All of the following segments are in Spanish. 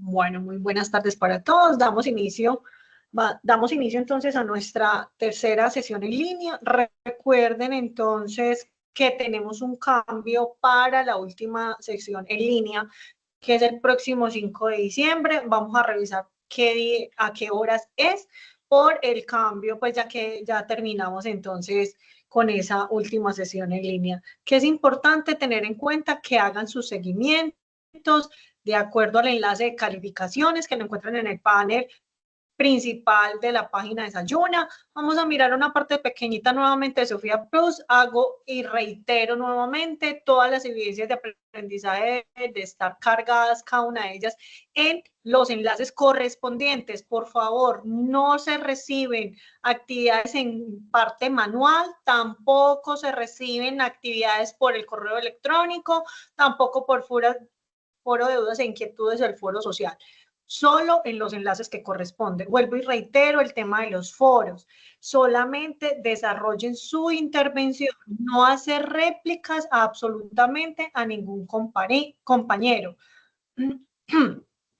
Bueno, muy buenas tardes para todos. Damos inicio entonces a nuestra tercera sesión en línea. Recuerden entonces que tenemos un cambio para la última sesión en línea, que es el próximo 5 de diciembre. Vamos a revisar a qué horas es por el cambio, pues ya que ya terminamos entonces con esa última sesión en línea, que es importante tener en cuenta que hagan sus seguimientos de acuerdo al enlace de calificaciones que lo encuentran en el panel principal de la página de Sayuna. Vamos a mirar una parte pequeñita nuevamente de Sofía Plus. Hago y reitero nuevamente todas las evidencias de aprendizaje de estar cargadas cada una de ellas en los enlaces correspondientes. Por favor, no se reciben actividades en parte manual, tampoco se reciben actividades por el correo electrónico, tampoco por foro de dudas e inquietudes del foro social, solo en los enlaces que corresponden. Vuelvo y reitero el tema de los foros. Solamente desarrollen su intervención, no hacer réplicas absolutamente a ningún compañero.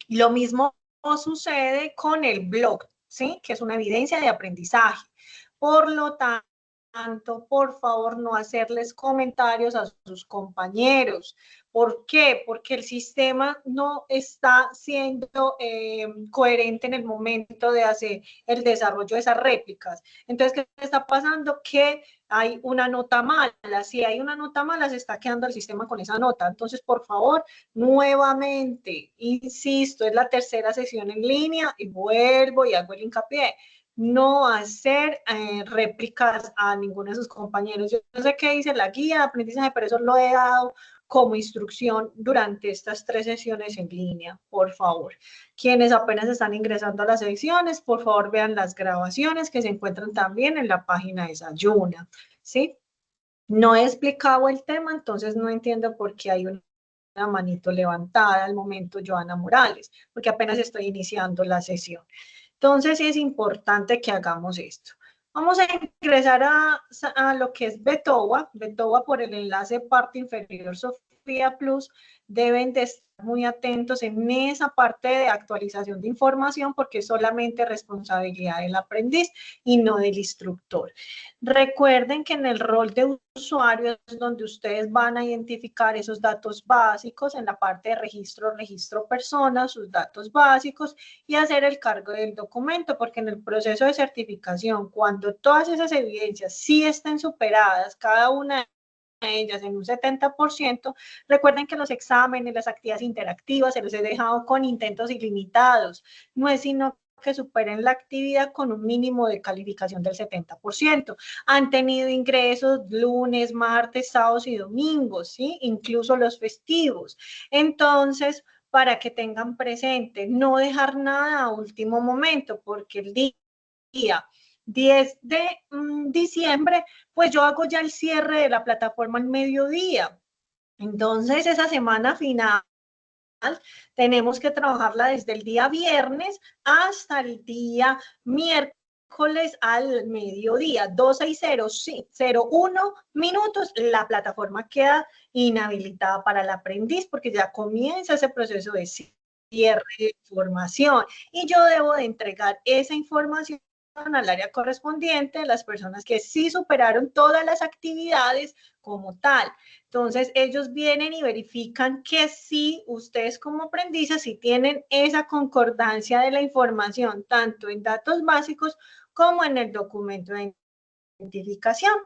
Lo mismo sucede con el blog, ¿sí? Que es una evidencia de aprendizaje. Por lo tanto, por favor, no hacerles comentarios a sus compañeros. ¿Por qué? Porque el sistema no está siendo coherente en el momento de hacer el desarrollo de esas réplicas. Entonces, ¿qué está pasando? Que hay una nota mala. Si hay una nota mala, se está quedando el sistema con esa nota. Entonces, por favor, nuevamente, insisto, es la tercera sesión en línea y vuelvo y hago el hincapié. No hacer réplicas a ninguno de sus compañeros. Yo no sé qué dice la guía de aprendizaje, pero eso lo he dado como instrucción durante estas 3 sesiones en línea, por favor. Quienes apenas están ingresando a las secciones, por favor vean las grabaciones que se encuentran también en la página de Sayuna, ¿sí? No he explicado el tema, entonces no entiendo por qué hay una manito levantada al momento, Joana Morales, porque apenas estoy iniciando la sesión. Entonces es importante que hagamos esto. Vamos a ingresar a lo que es Betowa. Betowa por el enlace parte inferior Sofía Plus. Deben de estar muy atentos en esa parte de actualización de información porque es solamente responsabilidad del aprendiz y no del instructor. Recuerden que en el rol de usuario es donde ustedes van a identificar esos datos básicos en la parte de registro persona, sus datos básicos y hacer el cargo del documento, porque en el proceso de certificación, cuando todas esas evidencias sí estén superadas, cada una de ellas en un 70%, recuerden que los exámenes, las actividades interactivas, se los he dejado con intentos ilimitados, no es sino que superen la actividad con un mínimo de calificación del 70%. Han tenido ingresos lunes, martes, sábados y domingos, ¿sí? Incluso los festivos. Entonces, para que tengan presente, no dejar nada a último momento, porque el día 10 de diciembre, pues yo hago ya el cierre de la plataforma al mediodía. Entonces, esa semana final tenemos que trabajarla desde el día viernes hasta el día miércoles al mediodía, 12:01 minutos, la plataforma queda inhabilitada para el aprendiz porque ya comienza ese proceso de cierre de información y yo debo de entregar esa información al área correspondiente, las personas que sí superaron todas las actividades como tal. Entonces, ellos vienen y verifican que sí, ustedes como aprendices, sí tienen esa concordancia de la información, tanto en datos básicos como en el documento de identificación.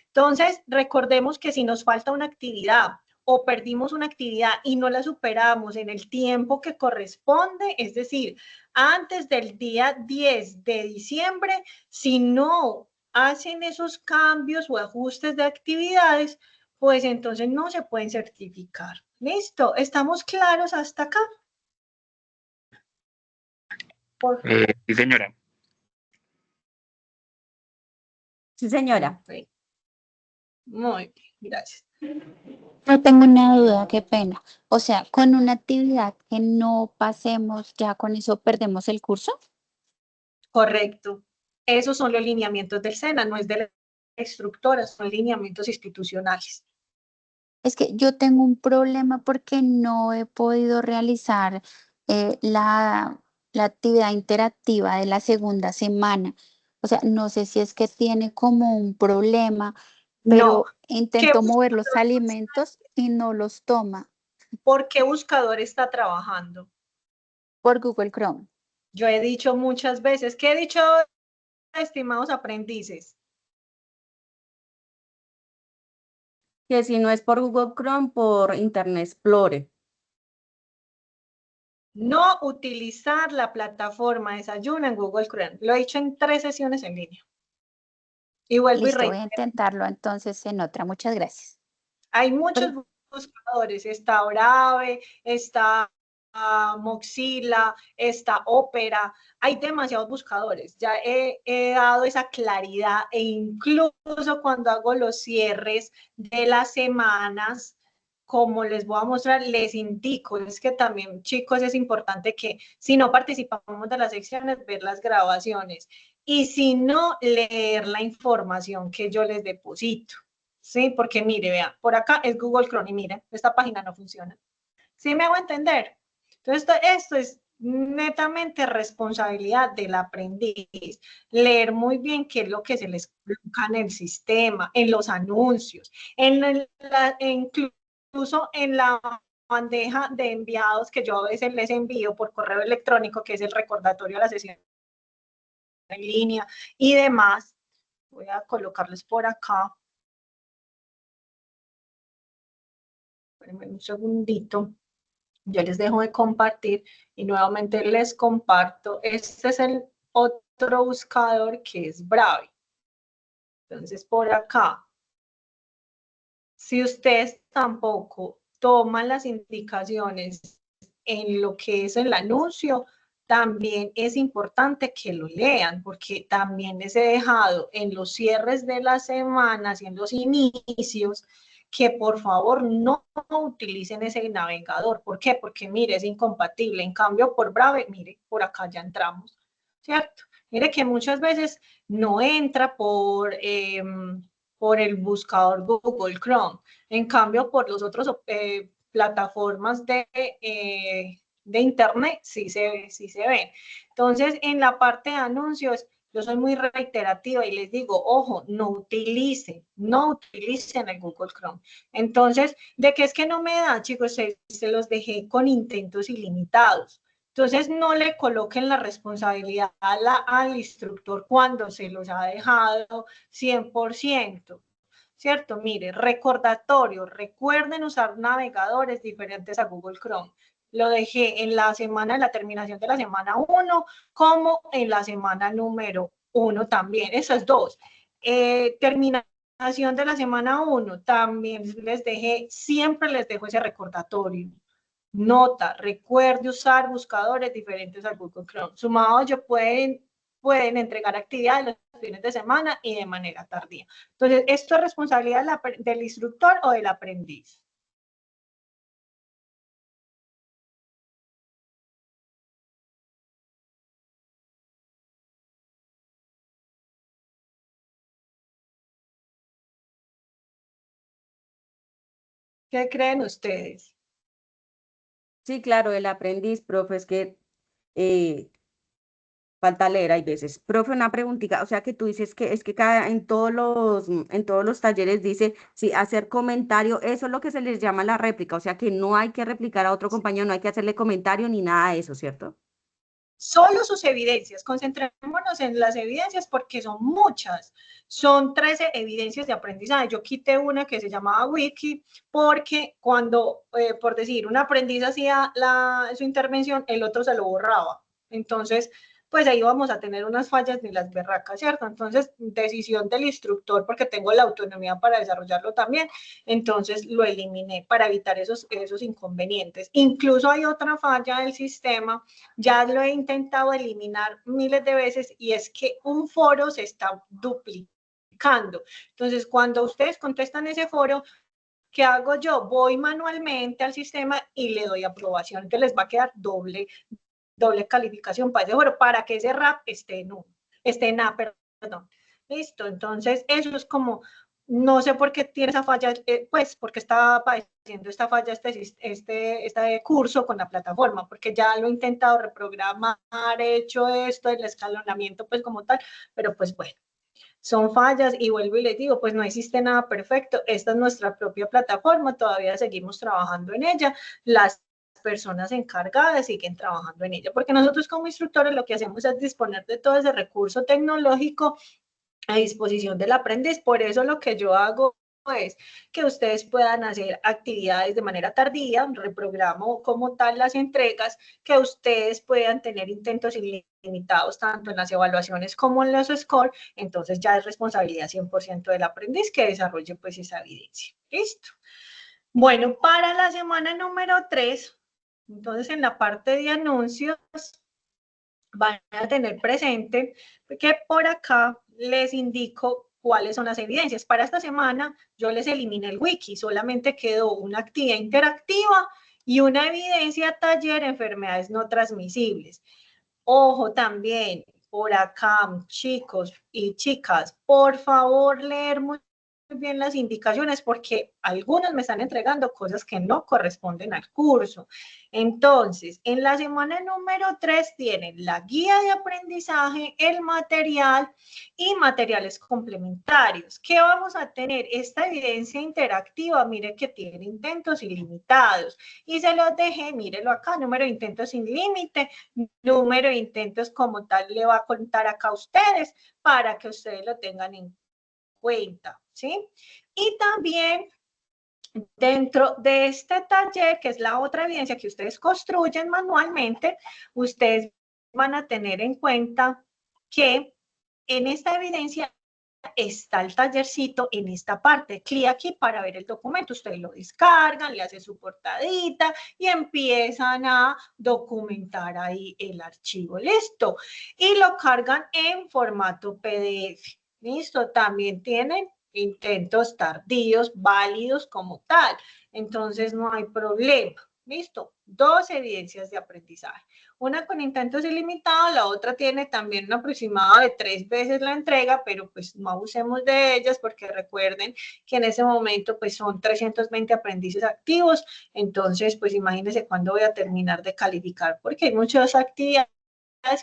Entonces, recordemos que si nos falta una actividad o perdimos una actividad y no la superamos en el tiempo que corresponde, es decir, antes del día 10 de diciembre, si no hacen esos cambios o ajustes de actividades, pues entonces no se pueden certificar. ¿Listo? ¿Estamos claros hasta acá? Sí, señora. Sí, señora. Muy bien, gracias. No tengo una duda, qué pena. O sea, con una actividad que no pasemos, ya con eso perdemos el curso. Correcto. Esos son los lineamientos del SENA, no es de la instructora, son lineamientos institucionales. Es que yo tengo un problema porque no he podido realizar la actividad interactiva de la segunda semana. O sea, no sé si es que tiene como un problema, No. pero ¿Qué intentó mover los buscador, alimentos y no los toma ¿Por qué buscador está trabajando? por Google Chrome. Yo he dicho muchas veces, ¿qué he dicho, estimados aprendices? Que si no es por Google Chrome, por Internet Explorer. No utilizar la plataforma Desayuno en Google Chrome. Lo he dicho en 3 sesiones en línea. Y vuelvo y Listo, voy a reitero. intentarlo entonces en otra. Muchas gracias. Hay muchos Pero- buscadores. Está Brave, está Mozilla, está Opera. Hay demasiados buscadores. Ya he dado esa claridad e incluso cuando hago los cierres de las semanas, como les voy a mostrar, les indico, es que también, chicos, es importante que si no participamos de las secciones, ver las grabaciones y si no, leer la información que yo les deposito, ¿sí? Porque mire, vean, por acá es Google Chrome y miren, esta página no funciona. ¿Sí me hago entender? Entonces, esto es netamente responsabilidad del aprendiz, leer muy bien qué es lo que se les coloca en el sistema, en los anuncios, incluso en la bandeja de enviados que yo a veces les envío por correo electrónico, que es el recordatorio de la sesión en línea y demás. Voy a colocarles por acá. Espérenme un segundito. Yo les dejo de compartir y nuevamente les comparto. Este es el otro buscador que es Brave. Entonces, por acá, si ustedes tampoco toman las indicaciones en lo que es el anuncio, también es importante que lo lean, porque también les he dejado en los cierres de las semanas y en los inicios que por favor no utilicen ese navegador. ¿Por qué? Porque mire, es incompatible. En cambio, por Brave, mire, por acá ya entramos, ¿cierto? Mire que muchas veces no entra por el buscador Google Chrome. En cambio, por los otros plataformas de Internet sí se ven. Entonces, en la parte de anuncios, yo soy muy reiterativa y les digo, ojo, no utilicen el Google Chrome. Entonces, ¿de qué es que no me da, chicos? Se los dejé con intentos ilimitados. Entonces, no le coloquen la responsabilidad al instructor cuando se los ha dejado 100%. ¿Cierto? Mire, recordatorio, recuerden usar navegadores diferentes a Google Chrome. Lo dejé en la semana, en la terminación de la semana 1, como en la semana número 1 también. Eso es 2. Terminación de la semana 1, también les dejé, siempre les dejo ese recordatorio. Nota, recuerde usar buscadores diferentes al Google Chrome. Sumado, yo pueden entregar actividades los fines de semana y de manera tardía. Entonces, ¿esto es responsabilidad del instructor o del aprendiz? ¿Qué creen ustedes? Sí, claro, el aprendiz, profe, es que eh, falta leer hay veces. Profe, una preguntita, o sea que tú dices que es que en todos los talleres dice, sí, hacer comentario, eso es lo que se les llama la réplica, o sea que no hay que replicar a otro compañero, no hay que hacerle comentario ni nada de eso, ¿cierto? Solo sus evidencias, concentrémonos en las evidencias porque son muchas, son 13 evidencias de aprendizaje. Yo quité una que se llamaba Wiki porque cuando, por decir, un aprendiz hacía su intervención, el otro se lo borraba. Entonces, pues ahí vamos a tener unas fallas ni las berracas, ¿cierto? Entonces, decisión del instructor porque tengo la autonomía para desarrollarlo también, entonces lo eliminé para evitar esos inconvenientes. Incluso hay otra falla del sistema, ya lo he intentado eliminar miles de veces y es que un foro se está duplicando. Entonces, cuando ustedes contestan ese foro, ¿qué hago yo? Voy manualmente al sistema y le doy aprobación. Entonces les va a quedar doble calificación para ese foro, para que ese RAP esté en A, perdón. Listo, entonces eso es como No sé por qué tiene esa falla, pues porque está padeciendo esta falla este curso con la plataforma, porque ya lo he intentado reprogramar, he hecho esto, el escalonamiento pues como tal, pero pues bueno, son fallas y vuelvo y les digo, pues no existe nada perfecto, esta es nuestra propia plataforma, todavía seguimos trabajando en ella, las personas encargadas siguen trabajando en ella, porque nosotros como instructores lo que hacemos es disponer de todo ese recurso tecnológico a disposición del aprendiz. Por eso lo que yo hago es que ustedes puedan hacer actividades de manera tardía, reprogramo como tal las entregas, que ustedes puedan tener intentos ilimitados tanto en las evaluaciones como en los scores, entonces ya es responsabilidad 100% del aprendiz que desarrolle pues esa evidencia. ¿Listo? Bueno, para la semana número 3, entonces en la parte de anuncios, van a tener presente que por acá les indico cuáles son las evidencias. Para esta semana yo les eliminé el wiki, solamente quedó una actividad interactiva y una evidencia taller enfermedades no transmisibles. Ojo también, por acá, chicos y chicas, por favor leer muy bien las indicaciones porque algunos me están entregando cosas que no corresponden al curso. Entonces, en la semana número 3 tienen la guía de aprendizaje, el material y materiales complementarios. ¿Qué vamos a tener? Esta evidencia interactiva, mire que tiene intentos ilimitados. Y se los dejé, mírelo acá, número de intentos sin límite, número de intentos como tal le va a contar acá a ustedes para que ustedes lo tengan en cuenta, ¿sí? Y también dentro de este taller, que es la otra evidencia que ustedes construyen manualmente, ustedes van a tener en cuenta que en esta evidencia está el tallercito en esta parte. Clic aquí para ver el documento. Ustedes lo descargan, le hacen su portadita y empiezan a documentar ahí el archivo. Listo. Y lo cargan en formato PDF. Listo. También tienen intentos tardíos, válidos como tal. Entonces no hay problema. Listo. 2 evidencias de aprendizaje. Una con intentos ilimitados, la otra tiene también un aproximado de 3 veces la entrega, pero pues no abusemos de ellas porque recuerden que en ese momento pues son 320 aprendices activos, entonces pues imagínense cuándo voy a terminar de calificar, porque hay muchas actividades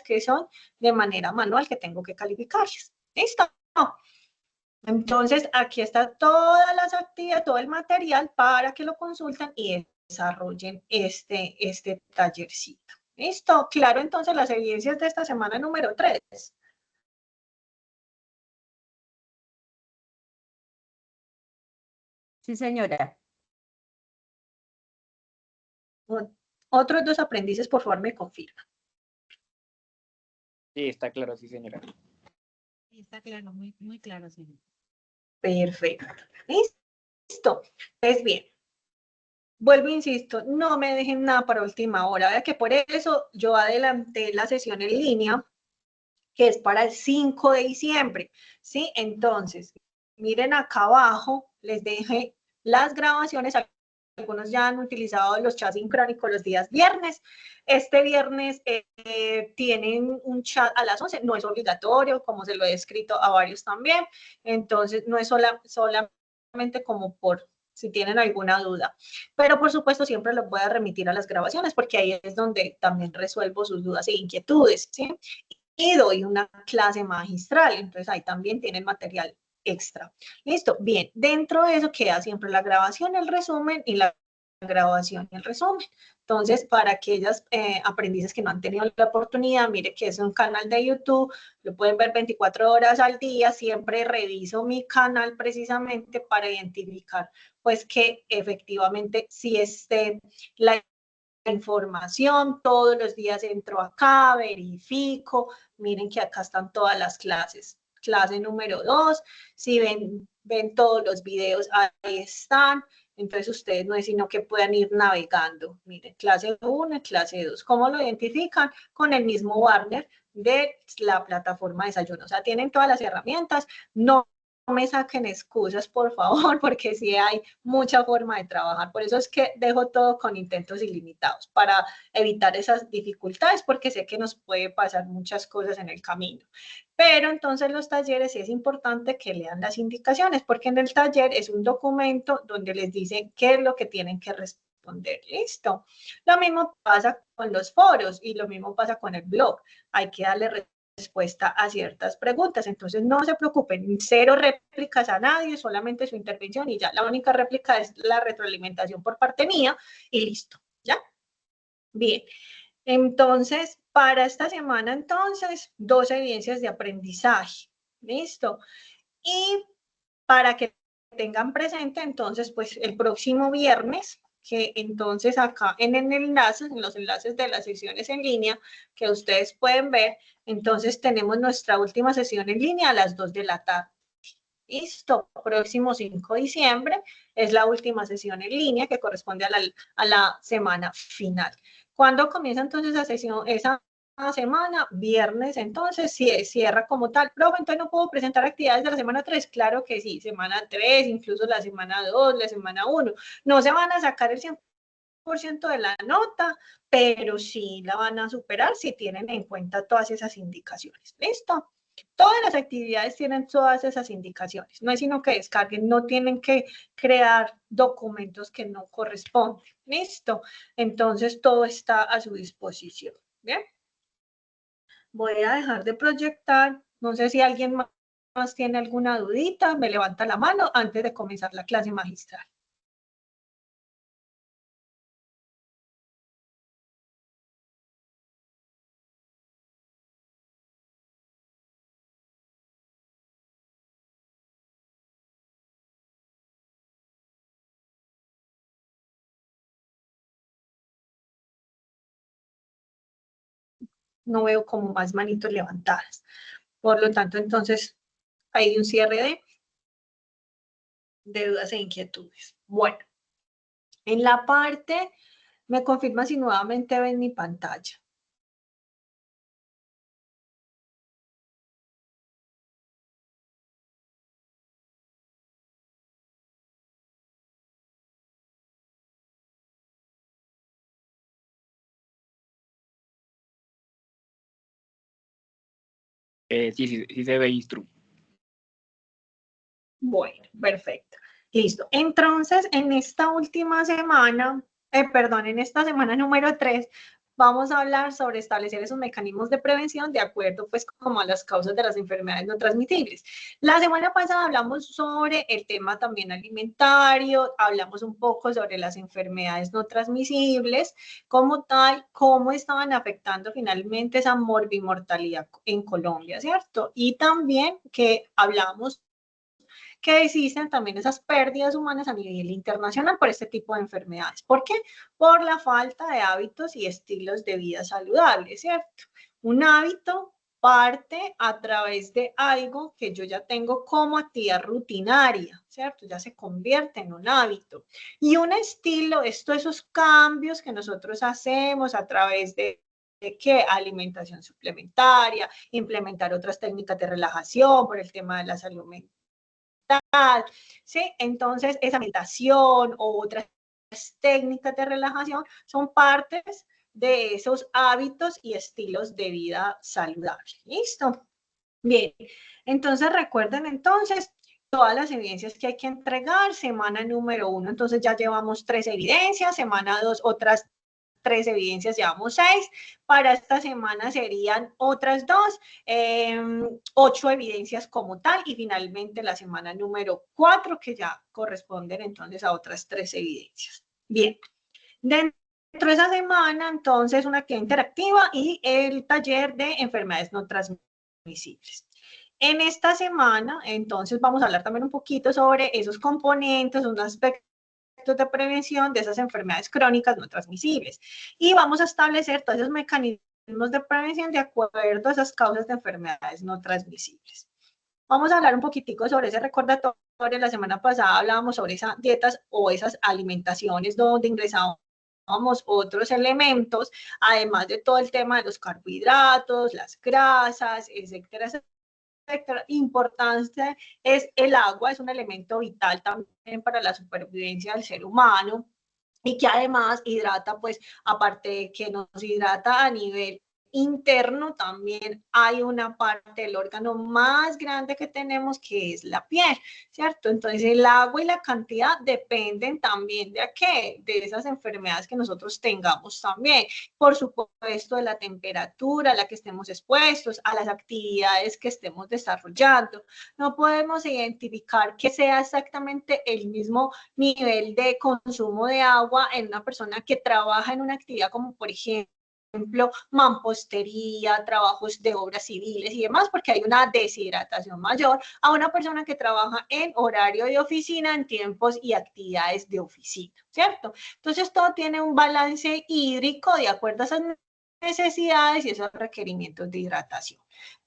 que son de manera manual que tengo que calificarlas. ¿Listo? Entonces aquí está todas las actividades, todo el material para que lo consulten y desarrollen este tallercito. ¿Listo? Claro, entonces las evidencias de esta semana número 3. Sí, señora. Otros 2 aprendices, por favor, me confirman. Sí, está claro, sí, señora. Está claro, muy claro, señor. Perfecto. ¿Listo? Pues bien. Vuelvo, insisto, no me dejen nada para última hora. Vea que por eso yo adelanté la sesión en línea, que es para el 5 de diciembre, ¿sí? Entonces, miren acá abajo, les dejé las grabaciones. Algunos ya han utilizado los chats sincrónicos los días viernes. Este viernes tienen un chat a las 11, no es obligatorio, como se lo he escrito a varios también. Entonces, no es solamente como por si tienen alguna duda. Pero por supuesto siempre los voy a remitir a las grabaciones porque ahí es donde también resuelvo sus dudas e inquietudes, ¿sí? Y doy una clase magistral, entonces ahí también tienen material extra. Listo, bien, dentro de eso queda siempre la grabación, el resumen y la grabación y el resumen. Entonces, para aquellas aprendices que no han tenido la oportunidad, mire que es un canal de YouTube, lo pueden ver 24 horas al día, siempre reviso mi canal precisamente para identificar pues que efectivamente sí esté la información, todos los días entro acá, verifico, miren que acá están todas las clases. Clase número 2, si ven todos los videos, ahí están. Entonces ustedes no es sino que puedan ir navegando. Miren, clase 1 y clase 2. ¿Cómo lo identifican? Con el mismo banner de la plataforma de Desayuno. O sea, tienen todas las herramientas. No me saquen excusas, por favor, porque sí hay mucha forma de trabajar. Por eso es que dejo todo con intentos ilimitados, para evitar esas dificultades, porque sé que nos puede pasar muchas cosas en el camino. Pero entonces los talleres sí es importante que lean las indicaciones, porque en el taller es un documento donde les dicen qué es lo que tienen que responder. Listo. Lo mismo pasa con los foros y lo mismo pasa con el blog. Hay que darle respuesta a ciertas preguntas. Entonces no se preocupen, cero réplicas a nadie, solamente su intervención y ya. La única réplica es la retroalimentación por parte mía y listo. ¿Ya? Bien. Entonces, para esta semana, entonces, 2 evidencias de aprendizaje. ¿Listo? Y para que tengan presente, entonces, pues el próximo viernes, que entonces acá en el enlace, en los enlaces de las sesiones en línea que ustedes pueden ver, entonces tenemos nuestra última sesión en línea a las 2 de la tarde. Listo, próximo 5 de diciembre es la última sesión en línea que corresponde a la semana final. ¿Cuándo comienza entonces esa sesión? Esa semana, viernes, entonces cierra como tal. Profe, entonces no puedo presentar actividades de la semana 3. Claro que sí, semana 3, incluso la semana 2, la semana 1. No se van a sacar el 100% de la nota, pero sí la van a superar si tienen en cuenta todas esas indicaciones. ¿Listo? Todas las actividades tienen todas esas indicaciones. No es sino que descarguen, no tienen que crear documentos que no corresponden. ¿Listo? Entonces todo está a su disposición. ¿Bien? Voy a dejar de proyectar. No sé si alguien más tiene alguna dudita. Me levanta la mano antes de comenzar la clase magistral. No veo como más manitos levantadas. Por lo tanto, entonces, hay un cierre de dudas e inquietudes. Bueno, en la parte, me confirma si nuevamente ven mi pantalla. Sí se ve instru. Bueno, perfecto. Listo. Entonces, en esta última semana, en esta semana número 3, vamos a hablar sobre establecer esos mecanismos de prevención de acuerdo, pues, como a las causas de las enfermedades no transmisibles. La semana pasada hablamos sobre el tema también alimentario, hablamos un poco sobre las enfermedades no transmisibles, como tal, cómo estaban afectando finalmente esa morbimortalidad en Colombia, ¿cierto? Y también que hablamos que existen también esas pérdidas humanas a nivel internacional por este tipo de enfermedades. ¿Por qué? Por la falta de hábitos y estilos de vida saludables, ¿cierto? Un hábito parte a través de algo que yo ya tengo como actividad rutinaria, ¿cierto? Ya se convierte en un hábito. Y un estilo, esos cambios que nosotros hacemos a través de qué alimentación suplementaria, implementar otras técnicas de relajación por el tema de la salud mental, ¿sí? Entonces, esa meditación o otras técnicas de relajación son partes de esos hábitos y estilos de vida saludables. ¿Listo? Bien, entonces recuerden entonces todas las evidencias que hay que entregar, semana número 1, entonces ya llevamos 3 evidencias, semana 2 otras 3 evidencias, llevamos 6, para esta semana serían otras 2, 8 evidencias como tal, y finalmente la semana número 4, que ya corresponden entonces a otras 3 evidencias. Bien, dentro de esa semana, entonces, una actividad interactiva y el taller de enfermedades no transmisibles. En esta semana, entonces, vamos a hablar también un poquito sobre esos componentes, un aspecto de prevención de esas enfermedades crónicas no transmisibles. Y vamos a establecer todos esos mecanismos de prevención de acuerdo a esas causas de enfermedades no transmisibles. Vamos a hablar un poquitico sobre ese recordatorio. La semana pasada hablábamos sobre esas dietas o esas alimentaciones donde ingresábamos otros elementos, además de todo el tema de los carbohidratos, las grasas, etcétera, importante es el agua, es un elemento vital también para la supervivencia del ser humano y que además hidrata, pues aparte de que nos hidrata a nivel interno, también hay una parte del órgano más grande que tenemos que es la piel, ¿cierto? Entonces el agua y la cantidad dependen también de qué, de esas enfermedades que nosotros tengamos también, por supuesto de la temperatura a la que estemos expuestos, a las actividades que estemos desarrollando. No podemos identificar que sea exactamente el mismo nivel de consumo de agua en una persona que trabaja en una actividad como por ejemplo mampostería, trabajos de obras civiles y demás, porque hay una deshidratación mayor a una persona que trabaja en horario de oficina, en tiempos y actividades de oficina, ¿cierto? Entonces todo tiene un balance hídrico de acuerdo a esas necesidades y esos requerimientos de hidratación.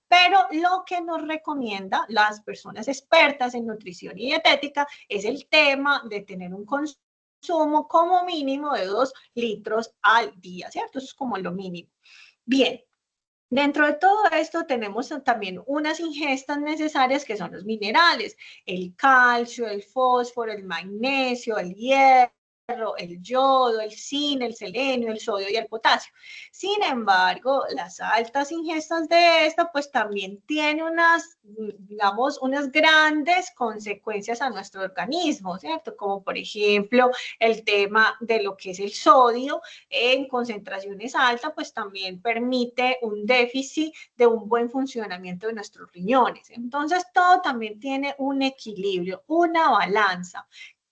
Pero lo que nos recomienda las personas expertas en nutrición y dietética es el tema de tener un consumo como mínimo de 2 litros al día, ¿cierto? Eso es como lo mínimo. Bien, dentro de todo esto tenemos también unas ingestas necesarias que son los minerales, el calcio, el fósforo, el magnesio, el hierro, el yodo, el zinc, el selenio, el sodio y el potasio. Sin embargo, las altas ingestas de esta pues también tienen unas, digamos, unas grandes consecuencias a nuestro organismo, ¿cierto? Como por ejemplo el tema de lo que es el sodio en concentraciones altas, pues también permite un déficit de un buen funcionamiento de nuestros riñones. Entonces todo también tiene un equilibrio, una balanza.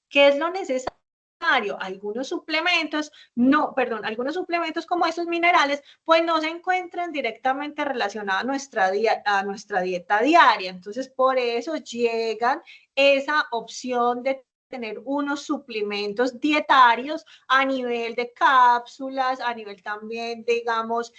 ¿Qué es lo necesario? Algunos suplementos, algunos suplementos como esos minerales, pues no se encuentran directamente relacionados a nuestra dieta diaria. Entonces, por eso llegan esa opción de tener unos suplementos dietarios a nivel de cápsulas, a nivel también, digamos,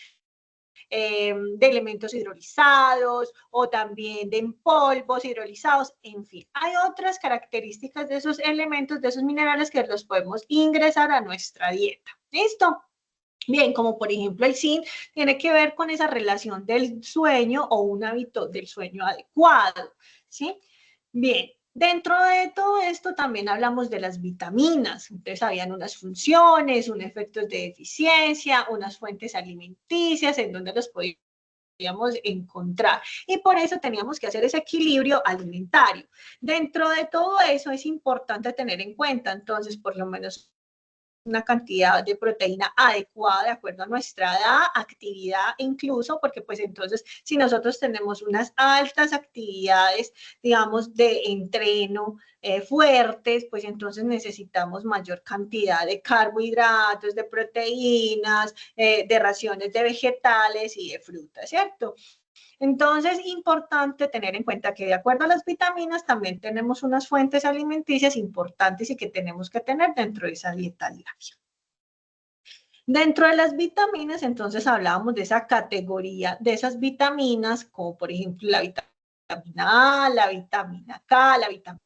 de elementos hidrolizados o también de polvos hidrolizados, en fin. Hay otras características de esos elementos, de esos minerales que los podemos ingresar a nuestra dieta. ¿Listo? Bien, como por ejemplo el zinc tiene que ver con esa relación del sueño o un hábito del sueño adecuado, ¿sí? Bien, dentro de todo esto también hablamos de las vitaminas. Entonces, habían unas funciones, unos efectos de deficiencia, unas fuentes alimenticias en donde los podíamos encontrar. Y por eso teníamos que hacer ese equilibrio alimentario. Dentro de todo eso es importante tener en cuenta, entonces, por lo menos una cantidad de proteína adecuada de acuerdo a nuestra edad, actividad incluso, porque pues entonces si nosotros tenemos unas altas actividades, digamos, de entreno fuertes, pues entonces necesitamos mayor cantidad de carbohidratos, de proteínas, de raciones de vegetales y de frutas, ¿cierto? Entonces, importante tener en cuenta que de acuerdo a las vitaminas también tenemos unas fuentes alimenticias importantes y que tenemos que tener dentro de esa dieta diaria. Dentro de las vitaminas, entonces hablábamos de esa categoría de esas vitaminas, como por ejemplo la vitamina A, la vitamina K, la vitamina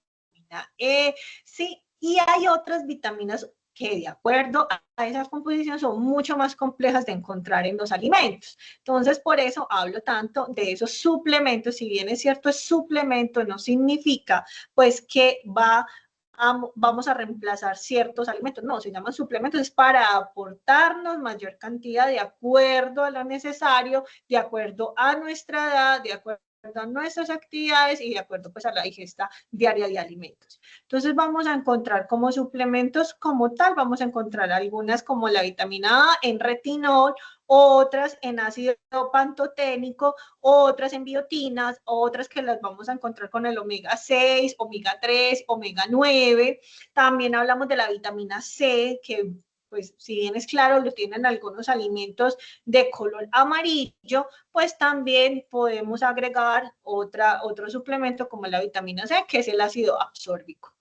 E, sí, y hay otras vitaminas que de acuerdo a esa composición son mucho más complejas de encontrar en los alimentos. Entonces, por eso hablo tanto de esos suplementos. Si bien es cierto, es suplemento, no significa pues que vamos a reemplazar ciertos alimentos. No, se llaman suplementos, es para aportarnos mayor cantidad de acuerdo a lo necesario, de acuerdo a nuestra edad, de acuerdo a nuestras actividades y de acuerdo pues a la ingesta diaria de alimentos. Entonces vamos a encontrar como suplementos como tal, vamos a encontrar algunas como la vitamina A en retinol, otras en ácido pantoténico, otras en biotinas, otras que las vamos a encontrar con el omega 6, omega 3, omega 9. También hablamos de la vitamina C, que pues si bien es claro, lo tienen algunos alimentos de color amarillo, pues también podemos agregar otro suplemento como la vitamina C, que es el ácido absórbico.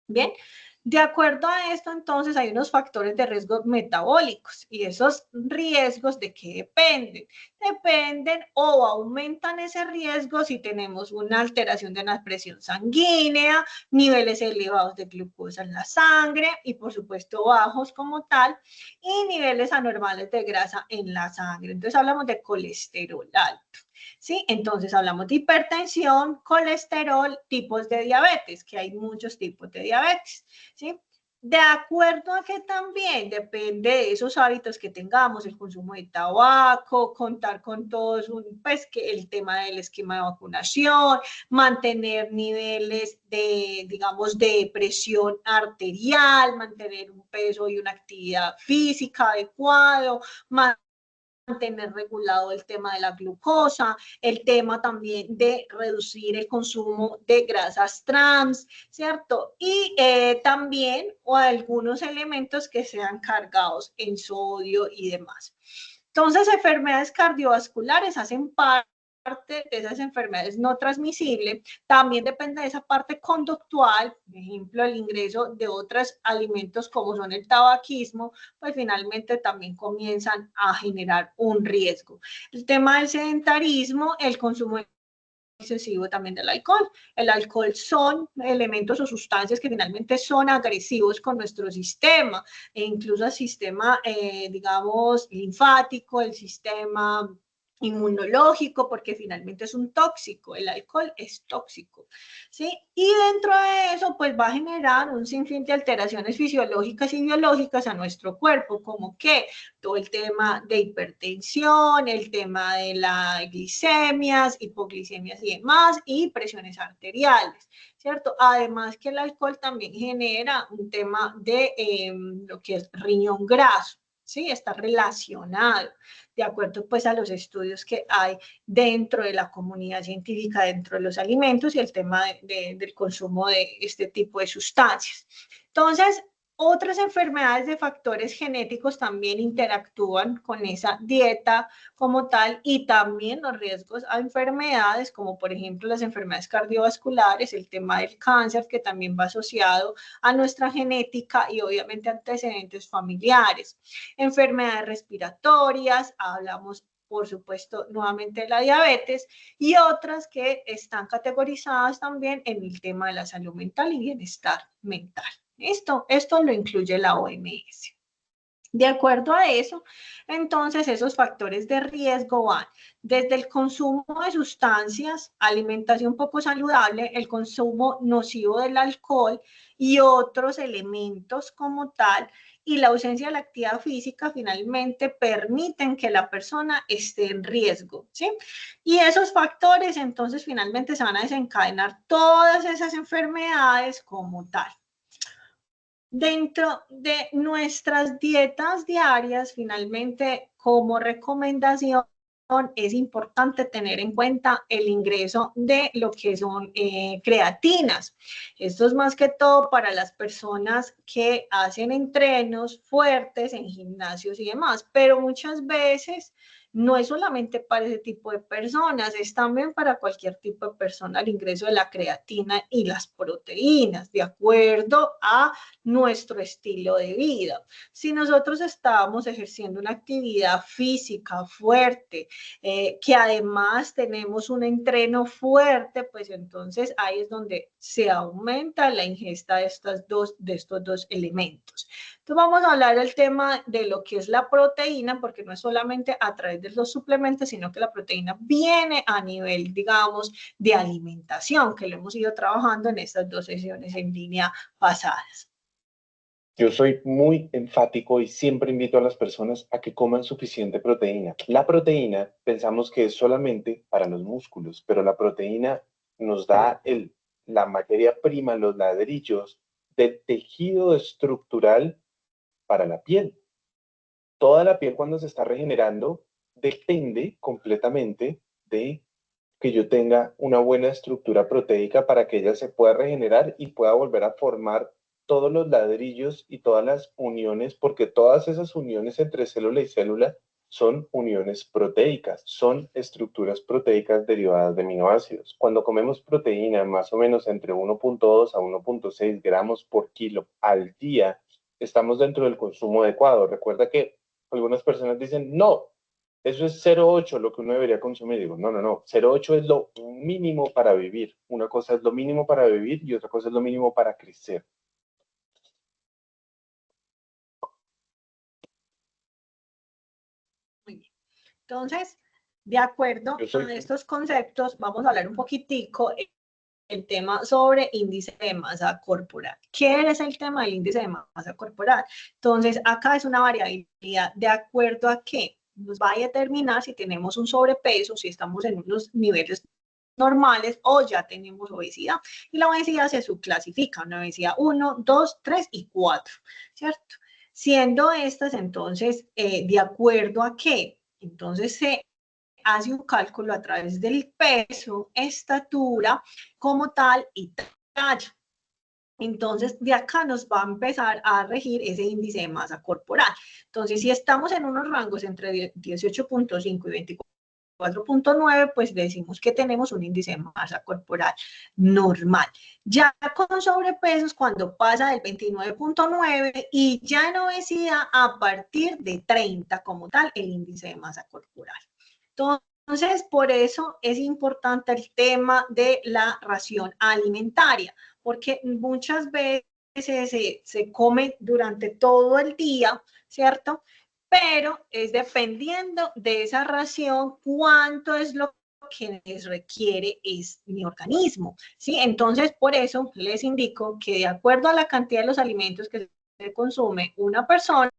Bien, de acuerdo a esto, entonces hay unos factores de riesgo metabólicos y esos riesgos ¿de qué dependen? Dependen o aumentan ese riesgo si tenemos una alteración de la presión sanguínea, niveles elevados de glucosa en la sangre y por supuesto bajos como tal y niveles anormales de grasa en la sangre. Entonces hablamos de colesterol alto. ¿sí? Entonces hablamos de hipertensión, colesterol, tipos de diabetes, que hay muchos tipos de diabetes, ¿sí? De acuerdo a que también depende de esos hábitos que tengamos, el consumo de tabaco, contar con todos, pues que el tema del esquema de vacunación, mantener niveles de, digamos, de presión arterial, mantener un peso y una actividad física adecuado, mantener regulado el tema de la glucosa, el tema también de reducir el consumo de grasas trans, ¿cierto? Y también o algunos elementos que sean cargados en sodio y demás. Entonces, enfermedades cardiovasculares hacen parte de esas enfermedades no transmisibles, también depende de esa parte conductual, por ejemplo, el ingreso de otros alimentos como son el tabaquismo, pues finalmente también comienzan a generar un riesgo. El tema del sedentarismo, el consumo excesivo también del alcohol. El alcohol son elementos o sustancias que finalmente son agresivos con nuestro sistema, e incluso el sistema, digamos, linfático, el sistema inmunológico, porque finalmente es un tóxico, el alcohol es tóxico, ¿sí? Y dentro de eso, pues va a generar un sinfín de alteraciones fisiológicas y biológicas a nuestro cuerpo, como que todo el tema de hipertensión, el tema de las glicemias, hipoglicemias y demás, y presiones arteriales, ¿cierto? Además que el alcohol también genera un tema de lo que es riñón graso, ¿sí? Está relacionado, de acuerdo pues a los estudios que hay dentro de la comunidad científica, dentro de los alimentos y el tema del consumo de este tipo de sustancias. Entonces, otras enfermedades de factores genéticos también interactúan con esa dieta como tal y también los riesgos a enfermedades como por ejemplo las enfermedades cardiovasculares, el tema del cáncer que también va asociado a nuestra genética y obviamente antecedentes familiares, enfermedades respiratorias, hablamos por supuesto nuevamente de la diabetes y otras que están categorizadas también en el tema de la salud mental y bienestar mental. Esto lo incluye la OMS. De acuerdo a eso, entonces esos factores de riesgo van desde el consumo de sustancias, alimentación poco saludable, el consumo nocivo del alcohol y otros elementos como tal, y la ausencia de la actividad física finalmente permiten que la persona esté en riesgo, ¿sí? Y esos factores entonces finalmente se van a desencadenar todas esas enfermedades como tal. Dentro de nuestras dietas diarias, finalmente, como recomendación, es importante tener en cuenta el ingreso de lo que son creatinas. Esto es más que todo para las personas que hacen entrenos fuertes en gimnasios y demás, pero muchas veces no es solamente para ese tipo de personas, es también para cualquier tipo de persona el ingreso de la creatina y las proteínas, de acuerdo a nuestro estilo de vida. Si nosotros estábamos ejerciendo una actividad física fuerte, que además tenemos un entreno fuerte, pues entonces ahí es donde se aumenta la ingesta de estos dos elementos. Entonces vamos a hablar del tema de lo que es la proteína, porque no es solamente a través de los suplementos, sino que la proteína viene a nivel, digamos, de alimentación, que lo hemos ido trabajando en estas 2 sesiones en línea pasadas. Yo soy muy enfático y siempre invito a las personas a que coman suficiente proteína. La proteína pensamos que es solamente para los músculos, pero la proteína nos da la materia prima, los ladrillos del tejido estructural para la piel. Toda la piel cuando se está regenerando depende completamente de que yo tenga una buena estructura proteica para que ella se pueda regenerar y pueda volver a formar todos los ladrillos y todas las uniones, porque todas esas uniones entre célula y célula son uniones proteicas, son estructuras proteicas derivadas de aminoácidos. Cuando comemos proteína más o menos entre 1.2 a 1.6 gramos por kilo al día, estamos dentro del consumo adecuado. Recuerda que algunas personas dicen, no, eso es 0.8 lo que uno debería consumir. Digo, no, 0.8 es lo mínimo para vivir. Una cosa es lo mínimo para vivir y otra cosa es lo mínimo para crecer. Muy bien. Entonces, De acuerdo a estos conceptos, vamos a hablar un poquitico el tema sobre índice de masa corporal. ¿Qué es el tema del índice de masa corporal? Entonces, acá es una variabilidad de acuerdo a qué nos va a determinar si tenemos un sobrepeso, si estamos en unos niveles normales o ya tenemos obesidad. Y la obesidad se subclasifica, una obesidad 1, 2, 3 y 4, ¿cierto? Siendo estas entonces, de acuerdo a qué, entonces se hace un cálculo a través del peso, estatura como tal y talla. Entonces, de acá nos va a empezar a regir ese índice de masa corporal. Entonces, si estamos en unos rangos entre 18.5 y 24.9, pues decimos que tenemos un índice de masa corporal normal. Ya con sobrepesos, cuando pasa del 29.9 y ya en obesidad a partir de 30 como tal, el índice de masa corporal. Entonces, por eso es importante el tema de la ración alimentaria, porque muchas veces se come durante todo el día, ¿cierto? Pero es dependiendo de esa ración cuánto es lo que les requiere mi organismo, ¿sí? Entonces, por eso les indico que de acuerdo a la cantidad de los alimentos que se consume una persona,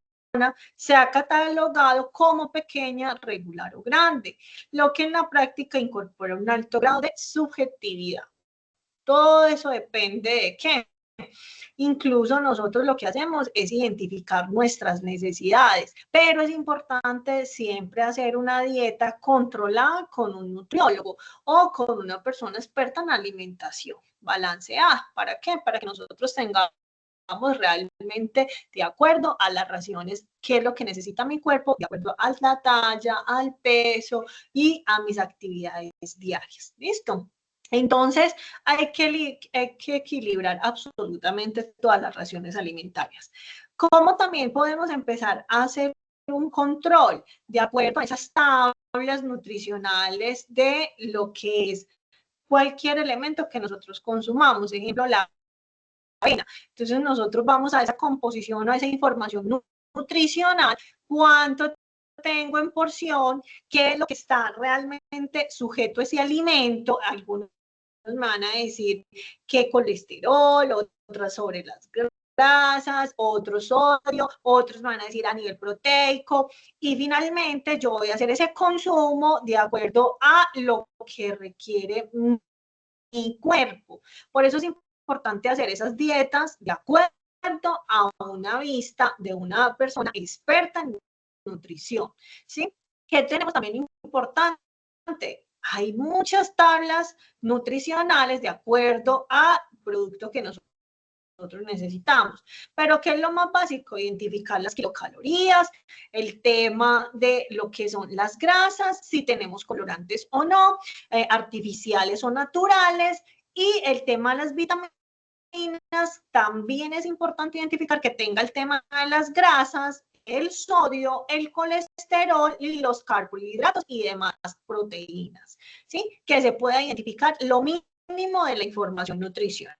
se ha catalogado como pequeña, regular o grande, lo que en la práctica incorpora un alto grado de subjetividad. Todo eso depende de qué. Incluso nosotros lo que hacemos es identificar nuestras necesidades, pero es importante siempre hacer una dieta controlada con un nutriólogo o con una persona experta en alimentación balanceada. ¿Para qué? Para que nosotros tengamos realmente de acuerdo a las raciones, qué es lo que necesita mi cuerpo, de acuerdo a la talla, al peso y a mis actividades diarias. ¿Listo? Entonces, hay que equilibrar absolutamente todas las raciones alimentarias. ¿Cómo también podemos empezar a hacer un control de acuerdo a esas tablas nutricionales de lo que es cualquier elemento que nosotros consumamos? Por ejemplo, la avena. Entonces, nosotros vamos a esa composición, a esa información nutricional, cuánto tengo en porción, qué es lo que está realmente sujeto a ese alimento. Algunos van a decir que colesterol, otras sobre las grasas, otros sodio, otros van a decir a nivel proteico, y finalmente yo voy a hacer ese consumo de acuerdo a lo que requiere mi cuerpo. Por eso es importante hacer esas dietas de acuerdo a una vista de una persona experta en nutrición, ¿sí? ¿Qué tenemos también importante? Hay muchas tablas nutricionales de acuerdo al producto que nosotros necesitamos. Pero ¿qué es lo más básico? Identificar las kilocalorías, el tema de lo que son las grasas, si tenemos colorantes o no, artificiales o naturales, y el tema de las vitaminas. También es importante identificar que tenga el tema de las grasas, el sodio, el colesterol y los carbohidratos y demás proteínas, ¿sí? Que se pueda identificar lo mínimo de la información nutricional.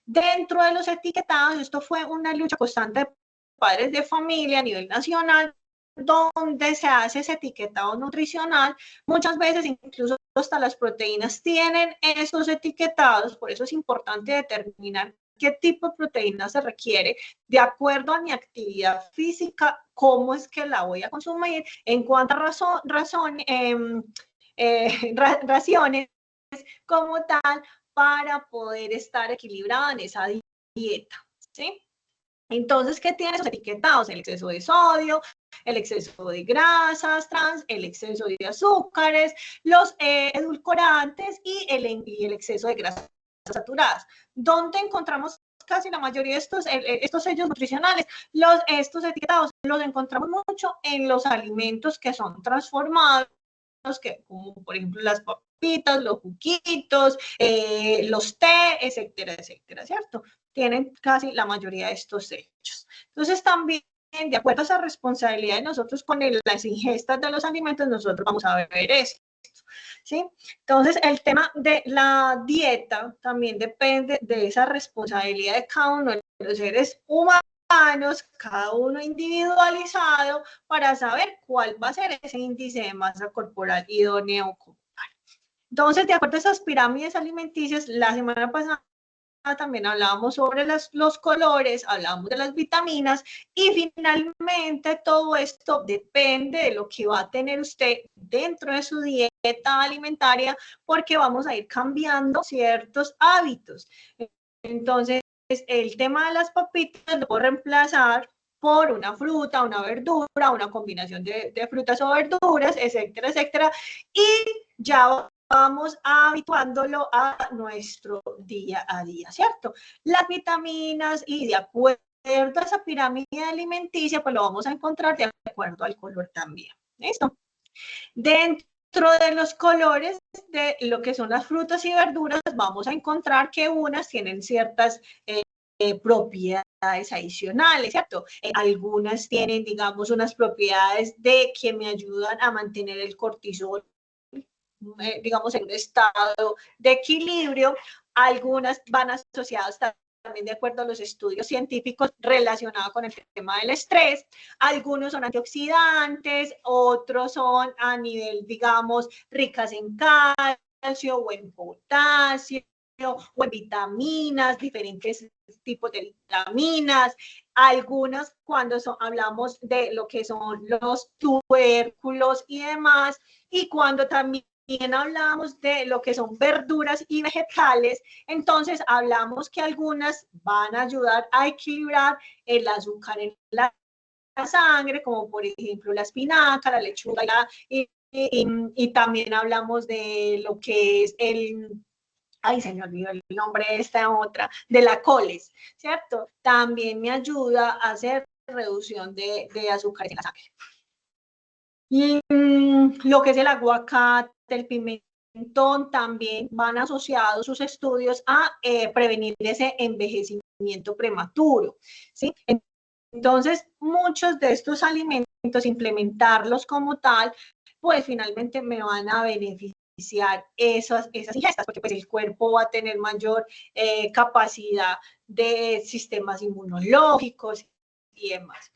Dentro de los etiquetados, esto fue una lucha constante de padres de familia a nivel nacional, donde se hace ese etiquetado nutricional. Muchas veces incluso hasta las proteínas tienen esos etiquetados, por eso es importante determinar qué tipo de proteína se requiere de acuerdo a mi actividad física, cómo es que la voy a consumir, en cuántas raciones como tal, para poder estar equilibrada en esa dieta, ¿sí? Entonces, ¿qué tiene esos etiquetados? El exceso de sodio, el exceso de grasas trans, el exceso de azúcares, los edulcorantes y el exceso de grasas saturadas. ¿Dónde encontramos casi la mayoría de estos sellos nutricionales? Estos etiquetados los encontramos mucho en los alimentos que son transformados, como por ejemplo las papitas, los juguitos, los té, etcétera, etcétera, ¿cierto? Tienen casi la mayoría de estos hechos. Entonces, también, de acuerdo a esa responsabilidad de nosotros con las ingestas de los alimentos, nosotros vamos a ver esto, ¿sí? Entonces, el tema de la dieta también depende de esa responsabilidad de cada uno de los seres humanos cada uno individualizado para saber cuál va a ser ese índice de masa corporal idóneo. Entonces, de acuerdo a esas pirámides alimenticias, la semana pasada también hablábamos sobre los colores, hablábamos de las vitaminas y finalmente todo esto depende de lo que va a tener usted dentro de su dieta alimentaria porque vamos a ir cambiando ciertos hábitos. Entonces, el tema de las papitas lo puedo reemplazar por una fruta, una verdura, una combinación de frutas o verduras, etcétera, etcétera, y ya vamos habituándolo a nuestro día a día, ¿cierto? Las vitaminas y de acuerdo a esa pirámide alimenticia, pues lo vamos a encontrar de acuerdo al color también, ¿listo? Dentro de los colores de lo que son las frutas y verduras, vamos a encontrar que unas tienen ciertas propiedades adicionales, ¿cierto? Algunas tienen, digamos, unas propiedades de que me ayudan a mantener el cortisol, digamos, en un estado de equilibrio. Algunas van asociadas también de acuerdo a los estudios científicos relacionados con el tema del estrés. Algunos son antioxidantes, otros son a nivel, digamos, ricas en calcio o en potasio o en vitaminas, diferentes tipos de vitaminas. Algunas, cuando hablamos de lo que son los tubérculos y demás, y cuando también hablamos de lo que son verduras y vegetales, entonces hablamos que algunas van a ayudar a equilibrar el azúcar en la sangre, como por ejemplo la espinaca, la lechuga, y también hablamos de lo que es ay, se me olvidó el nombre de esta otra, de la coles, ¿cierto? También me ayuda a hacer reducción de azúcar en la sangre. Y lo que es el aguacate, el pimentón, también van asociados sus estudios a prevenir ese envejecimiento prematuro, ¿sí? Entonces, muchos de estos alimentos, implementarlos como tal, pues finalmente me van a beneficiar esas ingestas, porque pues el cuerpo va a tener mayor capacidad de sistemas inmunológicos y demás.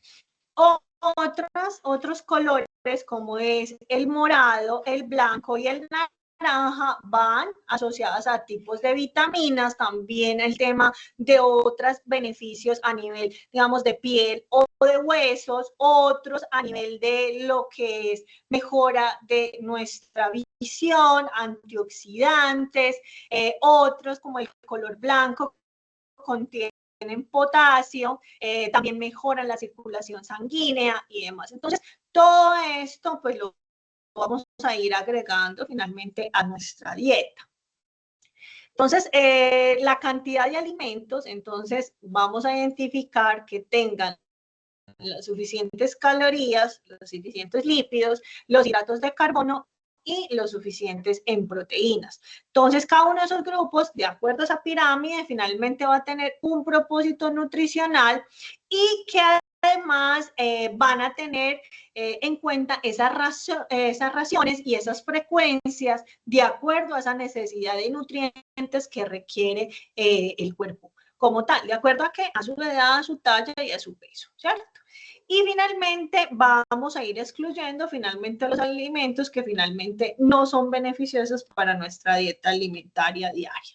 Otros colores como es el morado, el blanco y el naranja van asociadas a tipos de vitaminas, también el tema de otros beneficios a nivel, digamos, de piel o de huesos, otros a nivel de lo que es mejora de nuestra visión, antioxidantes, otros como el color blanco contiene potasio, también mejoran la circulación sanguínea y demás. Entonces, todo esto pues lo vamos a ir agregando finalmente a nuestra dieta. Entonces, la cantidad de alimentos, entonces vamos a identificar que tengan las suficientes calorías, los suficientes lípidos, los hidratos de carbono y los suficientes en proteínas. Entonces, cada uno de esos grupos, de acuerdo a esa pirámide, finalmente va a tener un propósito nutricional y que además van a tener en cuenta esas raciones y esas frecuencias de acuerdo a esa necesidad de nutrientes que requiere el cuerpo como tal, de acuerdo a que a su edad, a su talla y a su peso, ¿cierto? Y finalmente vamos a ir excluyendo finalmente los alimentos que finalmente no son beneficiosos para nuestra dieta alimentaria diaria.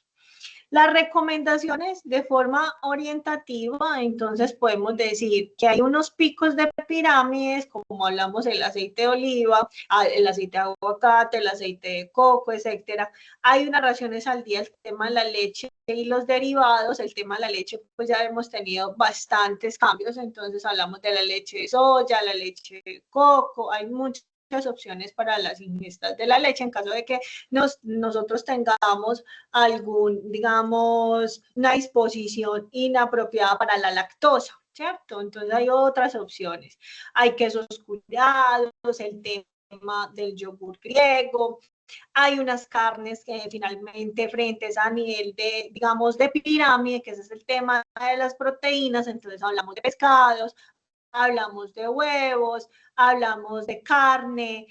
Las recomendaciones de forma orientativa, entonces podemos decir que hay unos picos de pirámides, como hablamos el aceite de oliva, el aceite de aguacate, el aceite de coco, etcétera. Hay unas raciones al día, el tema de la leche y los derivados. El tema de la leche, pues ya hemos tenido bastantes cambios, entonces hablamos de la leche de soya, la leche de coco, hay muchas opciones para las ingestas de la leche en caso de que nosotros tengamos algún, digamos, una disposición inapropiada para la lactosa, ¿cierto? Entonces hay otras opciones. Hay quesos curados, el tema del yogur griego. Hay unas carnes que finalmente frente a nivel de, digamos, de pirámide, que ese es el tema de las proteínas, entonces hablamos de pescados, hablamos de huevos, hablamos de carne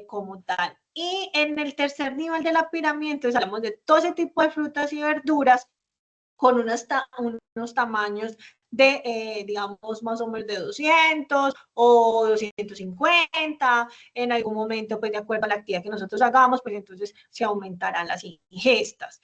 como tal. Y en el tercer nivel de la pirámide, entonces hablamos de todo ese tipo de frutas y verduras con unos tamaños de, digamos, más o menos de 200 o 250, en algún momento, pues de acuerdo a la actividad que nosotros hagamos, pues entonces se aumentarán las ingestas.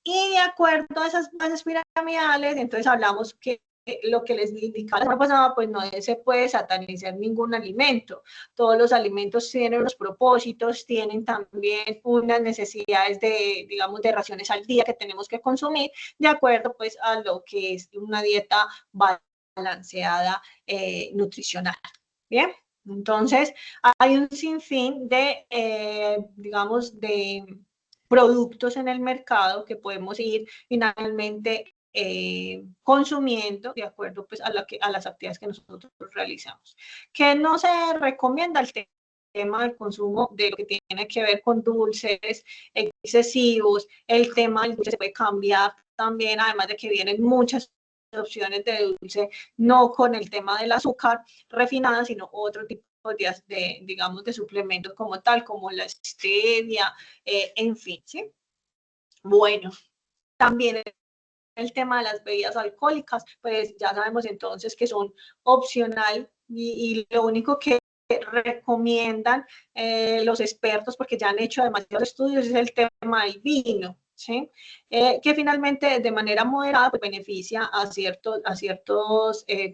Y de acuerdo a esas bases piramidales, entonces hablamos que lo que les indicaba la semana pasada, pues no se puede satanizar ningún alimento. Todos los alimentos tienen unos propósitos, tienen también unas necesidades de, digamos, de raciones al día que tenemos que consumir, de acuerdo pues a lo que es una dieta balanceada nutricional. Bien, entonces hay un sinfín de, digamos, de productos en el mercado que podemos ir finalmente consumiendo de acuerdo pues, a las actividades que nosotros realizamos. Que no se recomienda el tema del consumo de lo que tiene que ver con dulces excesivos, el tema del dulce se puede cambiar también, además de que vienen muchas opciones de dulce, no con el tema del azúcar refinada, sino otro tipo de digamos, de suplementos como tal, como la stevia, en fin, ¿sí? Bueno, también el tema de las bebidas alcohólicas, pues ya sabemos entonces que son opcional y lo único que recomiendan los expertos, porque ya han hecho demasiados estudios, es el tema del vino, ¿sí? Que finalmente de manera moderada pues, beneficia a ciertos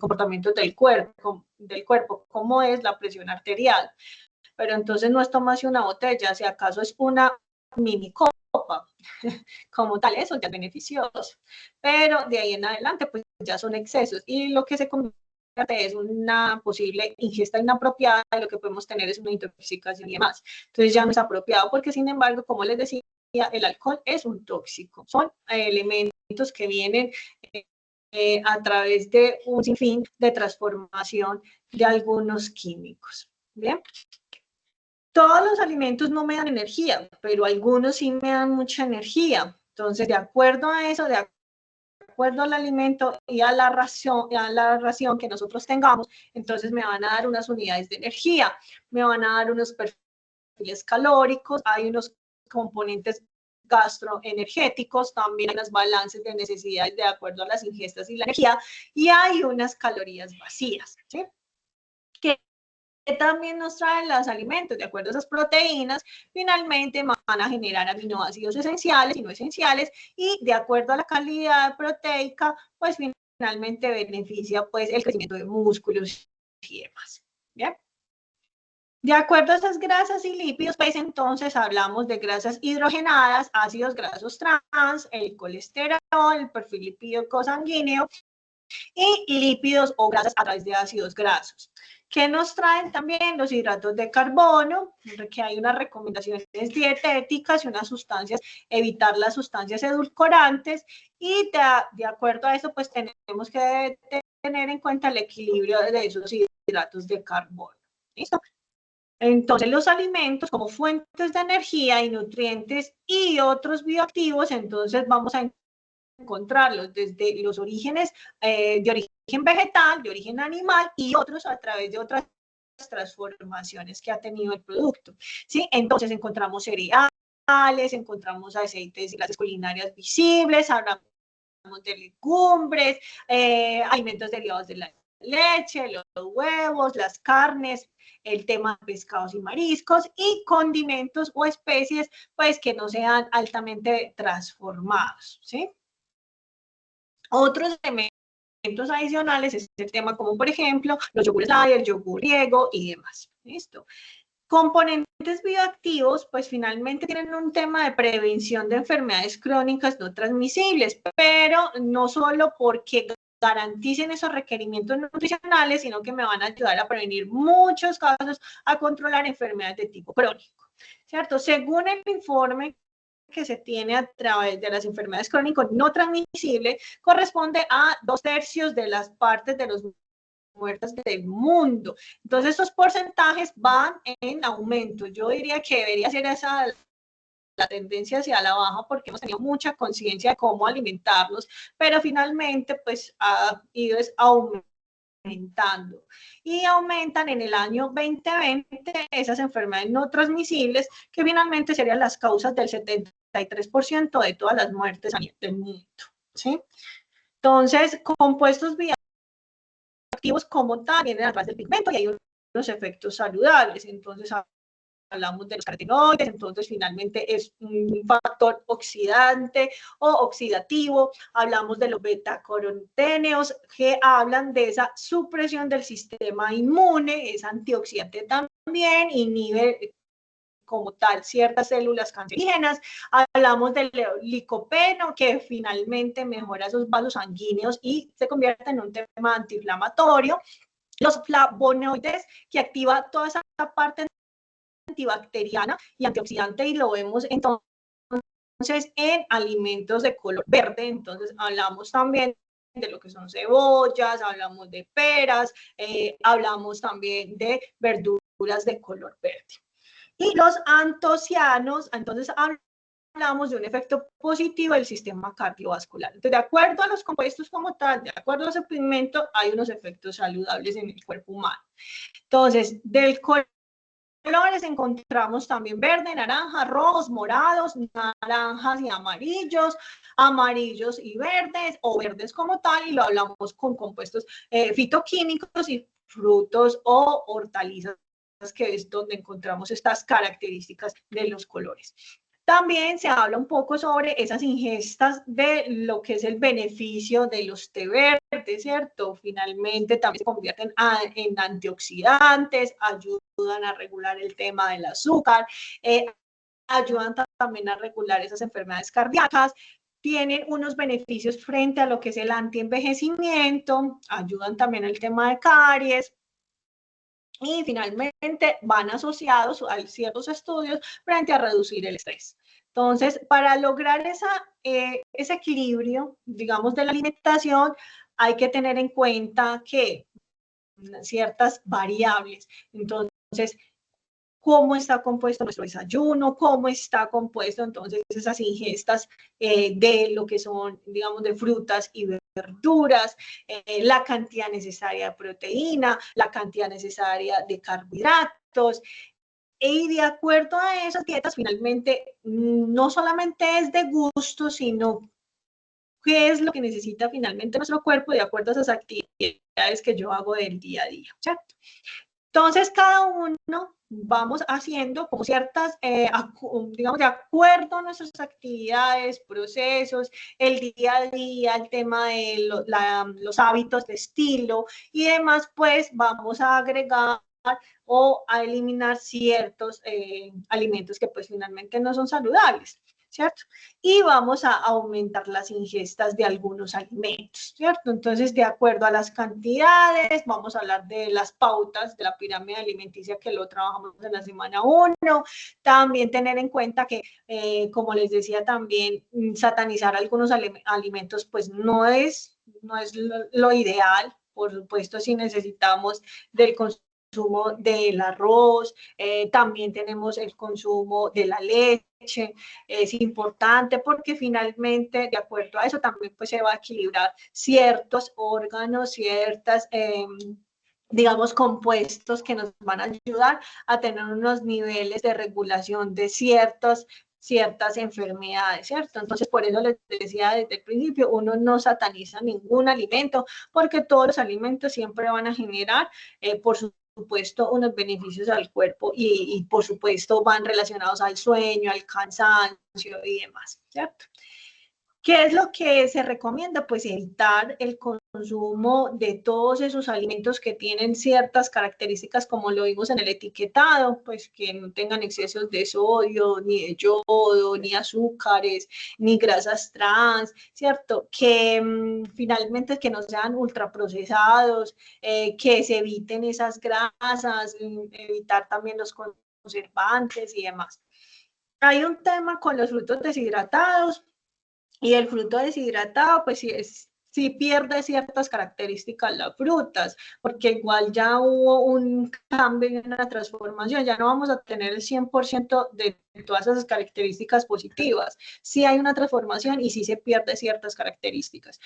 comportamientos del cuerpo, como es la presión arterial. Pero entonces no es tomarse una botella, si acaso es una mini copa, como tal, eso ya es beneficioso. Pero de ahí en adelante, pues ya son excesos. Y lo que se convierte es una posible ingesta inapropiada, y lo que podemos tener es una intoxicación y demás. Entonces ya no es apropiado, porque sin embargo, como les decía, el alcohol es un tóxico. Son elementos que vienen a través de un sinfín de transformación de algunos químicos. Bien. Todos los alimentos no me dan energía, pero algunos sí me dan mucha energía. Entonces, de acuerdo a eso, de acuerdo al alimento y a la ración que nosotros tengamos, entonces me van a dar unas unidades de energía, me van a dar unos perfiles calóricos, hay unos componentes gastroenergéticos, también hay unos balances de necesidades de acuerdo a las ingestas y la energía, y hay unas calorías vacías, ¿sí? Que también nos traen los alimentos, de acuerdo a esas proteínas, finalmente van a generar aminoácidos esenciales y no esenciales, y de acuerdo a la calidad proteica, pues finalmente beneficia pues el crecimiento de músculos y demás. ¿Bien? De acuerdo a esas grasas y lípidos, pues entonces hablamos de grasas hidrogenadas, ácidos grasos trans, el colesterol, el perfil lipídico sanguíneo y lípidos o grasas a través de ácidos grasos. ¿Qué nos traen también los hidratos de carbono? Que hay unas recomendaciones dietéticas y unas sustancias, evitar las sustancias edulcorantes, y de acuerdo a eso, pues tenemos que tener en cuenta el equilibrio de esos hidratos de carbono. ¿Listo? Entonces, los alimentos como fuentes de energía y nutrientes y otros bioactivos, entonces vamos a encontrarlos desde los orígenes de origen vegetal, de origen animal y otros a través de otras transformaciones que ha tenido el producto, ¿sí? Entonces encontramos cereales, encontramos aceites y grasas culinarias visibles, hablamos de legumbres, alimentos derivados de la leche, los huevos, las carnes, el tema de pescados y mariscos y condimentos o especies pues que no sean altamente transformados, ¿sí? Otros elementos adicionales es el tema como por ejemplo los yogures light, el yogur griego y demás. ¿Listo? Componentes bioactivos pues finalmente tienen un tema de prevención de enfermedades crónicas no transmisibles, pero no solo porque garanticen esos requerimientos nutricionales, sino que me van a ayudar a prevenir muchos casos, a controlar enfermedades de tipo crónico, ¿cierto? Según el informe que se tiene a través de las enfermedades crónicas no transmisibles, corresponde a 2/3 de las partes de los muertas del mundo. Entonces, estos porcentajes van en aumento. Yo diría que debería ser esa la tendencia hacia la baja, porque hemos tenido mucha conciencia de cómo alimentarnos, pero finalmente, pues, ha ido aumentando. Y aumentan en el año 2020 esas enfermedades no transmisibles, que finalmente serían las causas del 73% de todas las muertes a nivel del mundo, ¿sí? Entonces, compuestos activos como tal vienen a través del pigmento y hay unos efectos saludables. Entonces hablamos de los carotenoides, entonces finalmente es un factor oxidante o oxidativo. Hablamos de los betacarotenos que hablan de esa supresión del sistema inmune, es antioxidante también, inhibe como tal ciertas células cancerígenas. Hablamos del licopeno, que finalmente mejora esos vasos sanguíneos y se convierte en un tema antiinflamatorio. Los flavonoides, que activa toda esa parte antibacteriana y antioxidante, y lo vemos entonces en alimentos de color verde. Entonces hablamos también de lo que son cebollas, hablamos de peras, hablamos también de verduras de color verde. Y los antocianos, entonces hablamos de un efecto positivo del sistema cardiovascular. Entonces, de acuerdo a los compuestos como tal, de acuerdo a ese pigmento, hay unos efectos saludables en el cuerpo humano. Entonces, del colores encontramos también verde, naranja, rojos, morados, naranjas y amarillos, amarillos y verdes, o verdes como tal, y lo hablamos con compuestos fitoquímicos y frutos o hortalizas, que es donde encontramos estas características de los colores. También se habla un poco sobre esas ingestas de lo que es el beneficio de los té verdes, ¿cierto? Finalmente también se convierten en antioxidantes, ayudan a regular el tema del azúcar, ayudan también a regular esas enfermedades cardíacas, tienen unos beneficios frente a lo que es el antienvejecimiento, ayudan también al tema de caries, y finalmente van asociados a ciertos estudios frente a reducir el estrés. Entonces, para lograr ese equilibrio, digamos, de la alimentación, hay que tener en cuenta que ciertas variables. Entonces, cómo está compuesto nuestro desayuno, cómo está compuesto entonces esas ingestas de lo que son, digamos, de frutas y verduras, la cantidad necesaria de proteína, la cantidad necesaria de carbohidratos. Y de acuerdo a esas dietas, finalmente, no solamente es de gusto, sino qué es lo que necesita finalmente nuestro cuerpo de acuerdo a esas actividades que yo hago del día a día, ¿cierto? Entonces, cada uno vamos haciendo como ciertas, digamos, de acuerdo a nuestras actividades, procesos, el día a día, el tema de los hábitos de estilo y demás, pues vamos a agregar o a eliminar ciertos alimentos que pues finalmente no son saludables, ¿cierto? Y vamos a aumentar las ingestas de algunos alimentos, ¿cierto? Entonces, de acuerdo a las cantidades, vamos a hablar de las pautas de la pirámide alimenticia, que lo trabajamos en la semana 1. También tener en cuenta que, como les decía también, satanizar algunos alimentos, pues no es lo ideal. Por supuesto, si necesitamos del consumo del arroz, también tenemos el consumo de la leche, es importante porque finalmente de acuerdo a eso también pues se va a equilibrar ciertos órganos, ciertas digamos compuestos que nos van a ayudar a tener unos niveles de regulación de ciertas enfermedades, ¿cierto? Entonces, por eso les decía desde el principio, uno no sataniza ningún alimento, porque todos los alimentos siempre van a generar, por supuesto, unos beneficios al cuerpo y por supuesto van relacionados al sueño, al cansancio y demás, ¿cierto? ¿Qué es lo que se recomienda? Pues evitar el consumo de todos esos alimentos que tienen ciertas características, como lo vimos en el etiquetado, pues que no tengan excesos de sodio, ni de yodo, ni azúcares, ni grasas trans, ¿cierto? Que finalmente que no sean ultraprocesados, que se eviten esas grasas, evitar también los conservantes y demás. Hay un tema con los frutos deshidratados. Y el fruto deshidratado, pues sí pierde ciertas características las frutas, porque igual ya hubo un cambio y una transformación, ya no vamos a tener el 100% de todas esas características positivas. Sí hay una transformación y sí se pierde ciertas características.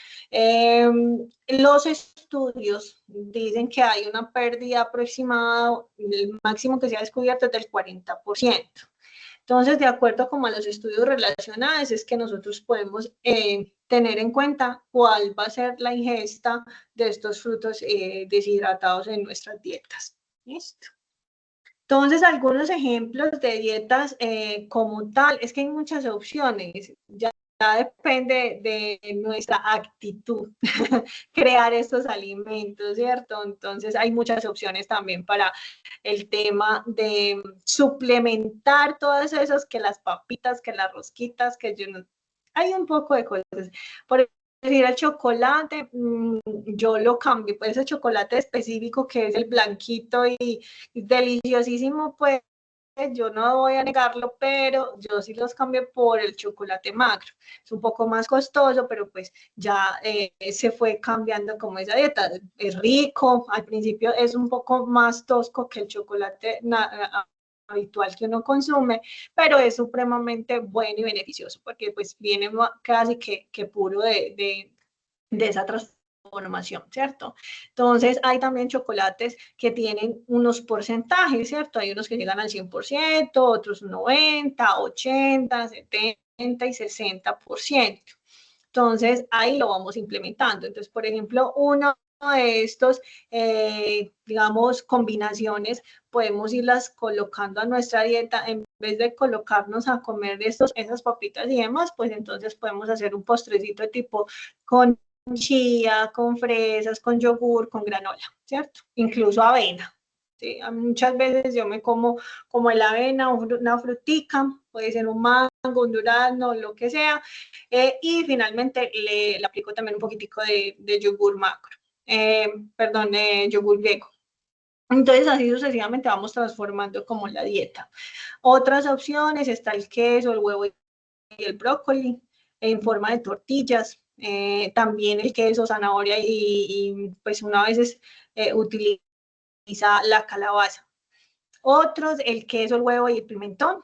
Los estudios dicen que hay una pérdida aproximada, el máximo que se ha descubierto es del 40%. Entonces, de acuerdo como a los estudios relacionados, es que nosotros podemos tener en cuenta cuál va a ser la ingesta de estos frutos deshidratados en nuestras dietas. ¿Listo? Entonces, algunos ejemplos de dietas como tal, es que hay muchas opciones, ya depende de nuestra actitud crear estos alimentos, ¿cierto? Entonces, hay muchas opciones también para el tema de suplementar todas esas, que las papitas, que las rosquitas, que yo no... Hay un poco de cosas. Por decir, el chocolate, yo lo cambio por ese chocolate específico que es el blanquito y deliciosísimo, pues yo no voy a negarlo, pero yo sí los cambio por el chocolate magro. Es un poco más costoso, pero pues ya se fue cambiando como esa dieta. Es rico, al principio es un poco más tosco que el chocolate habitual que uno consume, pero es supremamente bueno y beneficioso porque pues viene casi que puro de esa transformación, ¿cierto? Entonces, hay también chocolates que tienen unos porcentajes, ¿cierto? Hay unos que llegan al 100%, otros 90, 80, 70 y 60%. Entonces, ahí lo vamos implementando. Entonces, por ejemplo, uno de estos, digamos, combinaciones, podemos irlas colocando a nuestra dieta en vez de colocarnos a comer esas papitas y demás, pues entonces podemos hacer un postrecito tipo con chía, con fresas, con yogur, con granola, ¿cierto? Incluso avena. ¿Sí? Muchas veces yo me como el avena, una frutica, puede ser un mango, un durazno, lo que sea, y finalmente le aplico también un poquitico de yogur macro, perdón, de yogur griego. Entonces así sucesivamente vamos transformando como la dieta. Otras opciones está el queso, el huevo y el brócoli en forma de tortillas. También el queso, zanahoria y pues una veces utiliza la calabaza. Otros, el queso, el huevo y el pimentón.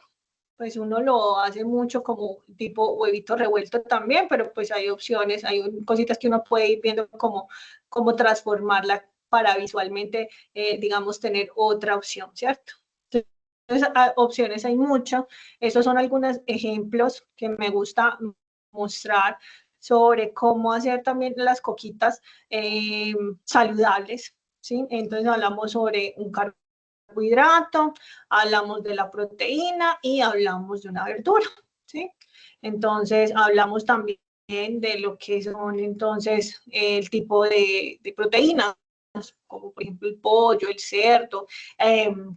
Pues uno lo hace mucho como tipo huevito revuelto también, pero pues hay opciones, hay cositas que uno puede ir viendo cómo transformarla para visualmente, digamos, tener otra opción, ¿cierto? Entonces, opciones hay muchas. Esos son algunos ejemplos que me gusta mostrar sobre cómo hacer también las coquitas saludables, ¿sí? Entonces hablamos sobre un carbohidrato, hablamos de la proteína y hablamos de una verdura, ¿sí? Entonces hablamos también de lo que son entonces el tipo de proteínas, como por ejemplo el pollo, el cerdo,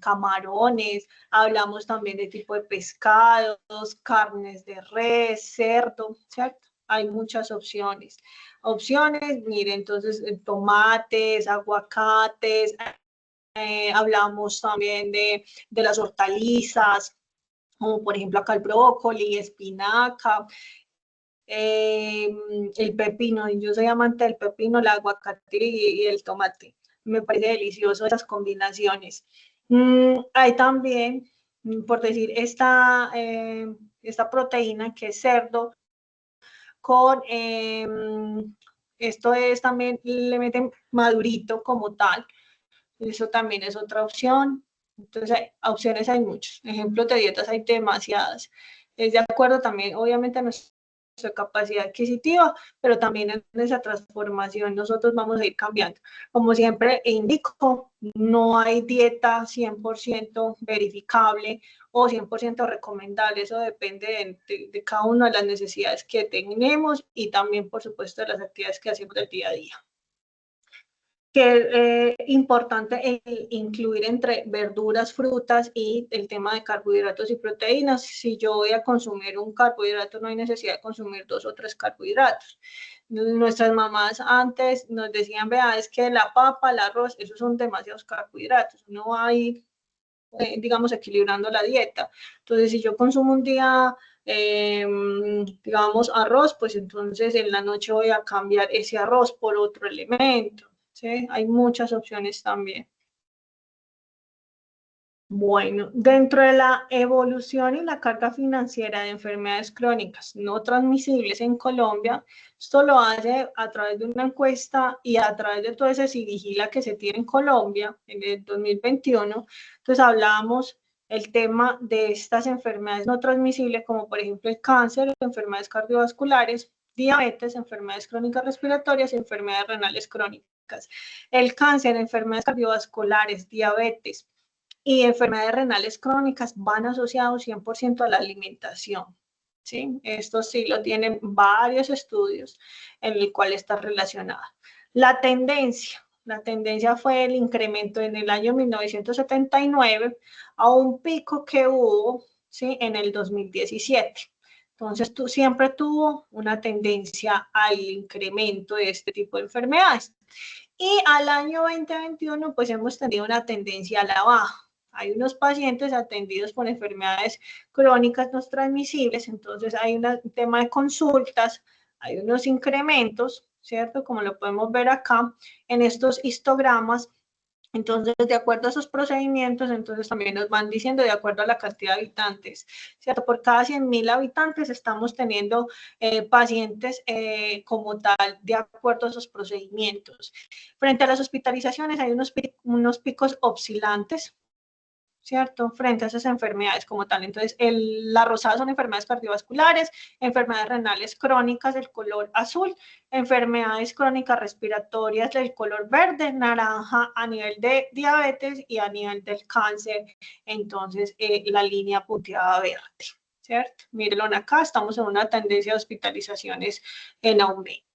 camarones, hablamos también de tipo de pescados, carnes de res, cerdo, ¿cierto? Hay muchas opciones. Opciones, mire, entonces tomates, aguacates, hablamos también de las hortalizas, como por ejemplo acá el brócoli, espinaca, el pepino. Yo soy amante del pepino, el aguacate y el tomate. Me parece delicioso esas combinaciones. Hay también, por decir, esta proteína que es cerdo con, esto es también, le meten madurito como tal. Eso también es otra opción. Entonces, opciones hay muchas. Ejemplos de dietas hay demasiadas. Es de acuerdo también, obviamente, a nuestra capacidad adquisitiva, pero también en esa transformación nosotros vamos a ir cambiando. Como siempre indico, no hay dieta 100% verificable o 100% recomendable. Eso depende de cada una de las necesidades que tenemos y también, por supuesto, de las actividades que hacemos del día a día. Que es importante incluir entre verduras, frutas y el tema de carbohidratos y proteínas. Si yo voy a consumir un carbohidrato, no hay necesidad de consumir 2 o 3 carbohidratos. Nuestras mamás antes nos decían, vea, es que la papa, el arroz, esos son demasiados carbohidratos. No hay, digamos, equilibrando la dieta. Entonces, si yo consumo un día, digamos, arroz, pues entonces en la noche voy a cambiar ese arroz por otro elemento. ¿Sí? Hay muchas opciones también. Bueno, dentro de la evolución y la carga financiera de enfermedades crónicas no transmisibles en Colombia, esto lo hace a través de una encuesta y a través de todo ese Vigila que se tiene en Colombia en el 2021. Entonces hablábamos el tema de estas enfermedades no transmisibles, como por ejemplo el cáncer, enfermedades cardiovasculares, diabetes, enfermedades crónicas respiratorias y enfermedades renales crónicas. El cáncer, enfermedades cardiovasculares, diabetes y enfermedades renales crónicas van asociados 100% a la alimentación. ¿Sí? Esto sí lo tienen varios estudios en el cual está relacionada. La tendencia fue el incremento en el año 1979 a un pico que hubo, ¿sí?, en el 2017. Entonces, siempre tuvo una tendencia al incremento de este tipo de enfermedades. Y al año 2021, pues hemos tenido una tendencia a la baja. Hay unos pacientes atendidos por enfermedades crónicas no transmisibles, entonces hay un tema de consultas, hay unos incrementos, ¿cierto? Como lo podemos ver acá en estos histogramas. Entonces, de acuerdo a esos procedimientos, entonces también nos van diciendo de acuerdo a la cantidad de habitantes, ¿cierto? Por cada 100.000 habitantes estamos teniendo pacientes como tal de acuerdo a esos procedimientos. Frente a las hospitalizaciones hay unos picos oscilantes, ¿cierto? Frente a esas enfermedades como tal. Entonces, la rosada son enfermedades cardiovasculares, enfermedades renales crónicas del color azul, enfermedades crónicas respiratorias del color verde, naranja a nivel de diabetes y a nivel del cáncer, entonces la línea punteada verde, ¿cierto? Mírenlo acá, estamos en una tendencia de hospitalizaciones en aumento.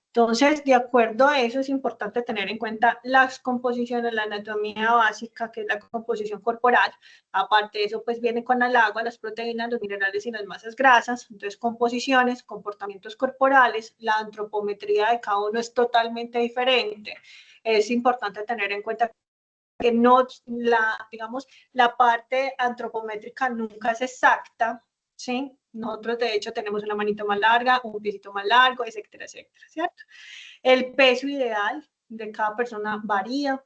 Entonces, de acuerdo a eso, es importante tener en cuenta las composiciones, la anatomía básica, que es la composición corporal. Aparte de eso, pues viene con el agua, las proteínas, los minerales y las masas grasas. Entonces, composiciones, comportamientos corporales, la antropometría de cada uno es totalmente diferente. Es importante tener en cuenta que no, digamos, la parte antropométrica nunca es exacta, ¿sí? Nosotros, de hecho, tenemos una manito más larga, un piecito más largo, etcétera, etcétera, ¿cierto? El peso ideal de cada persona varía.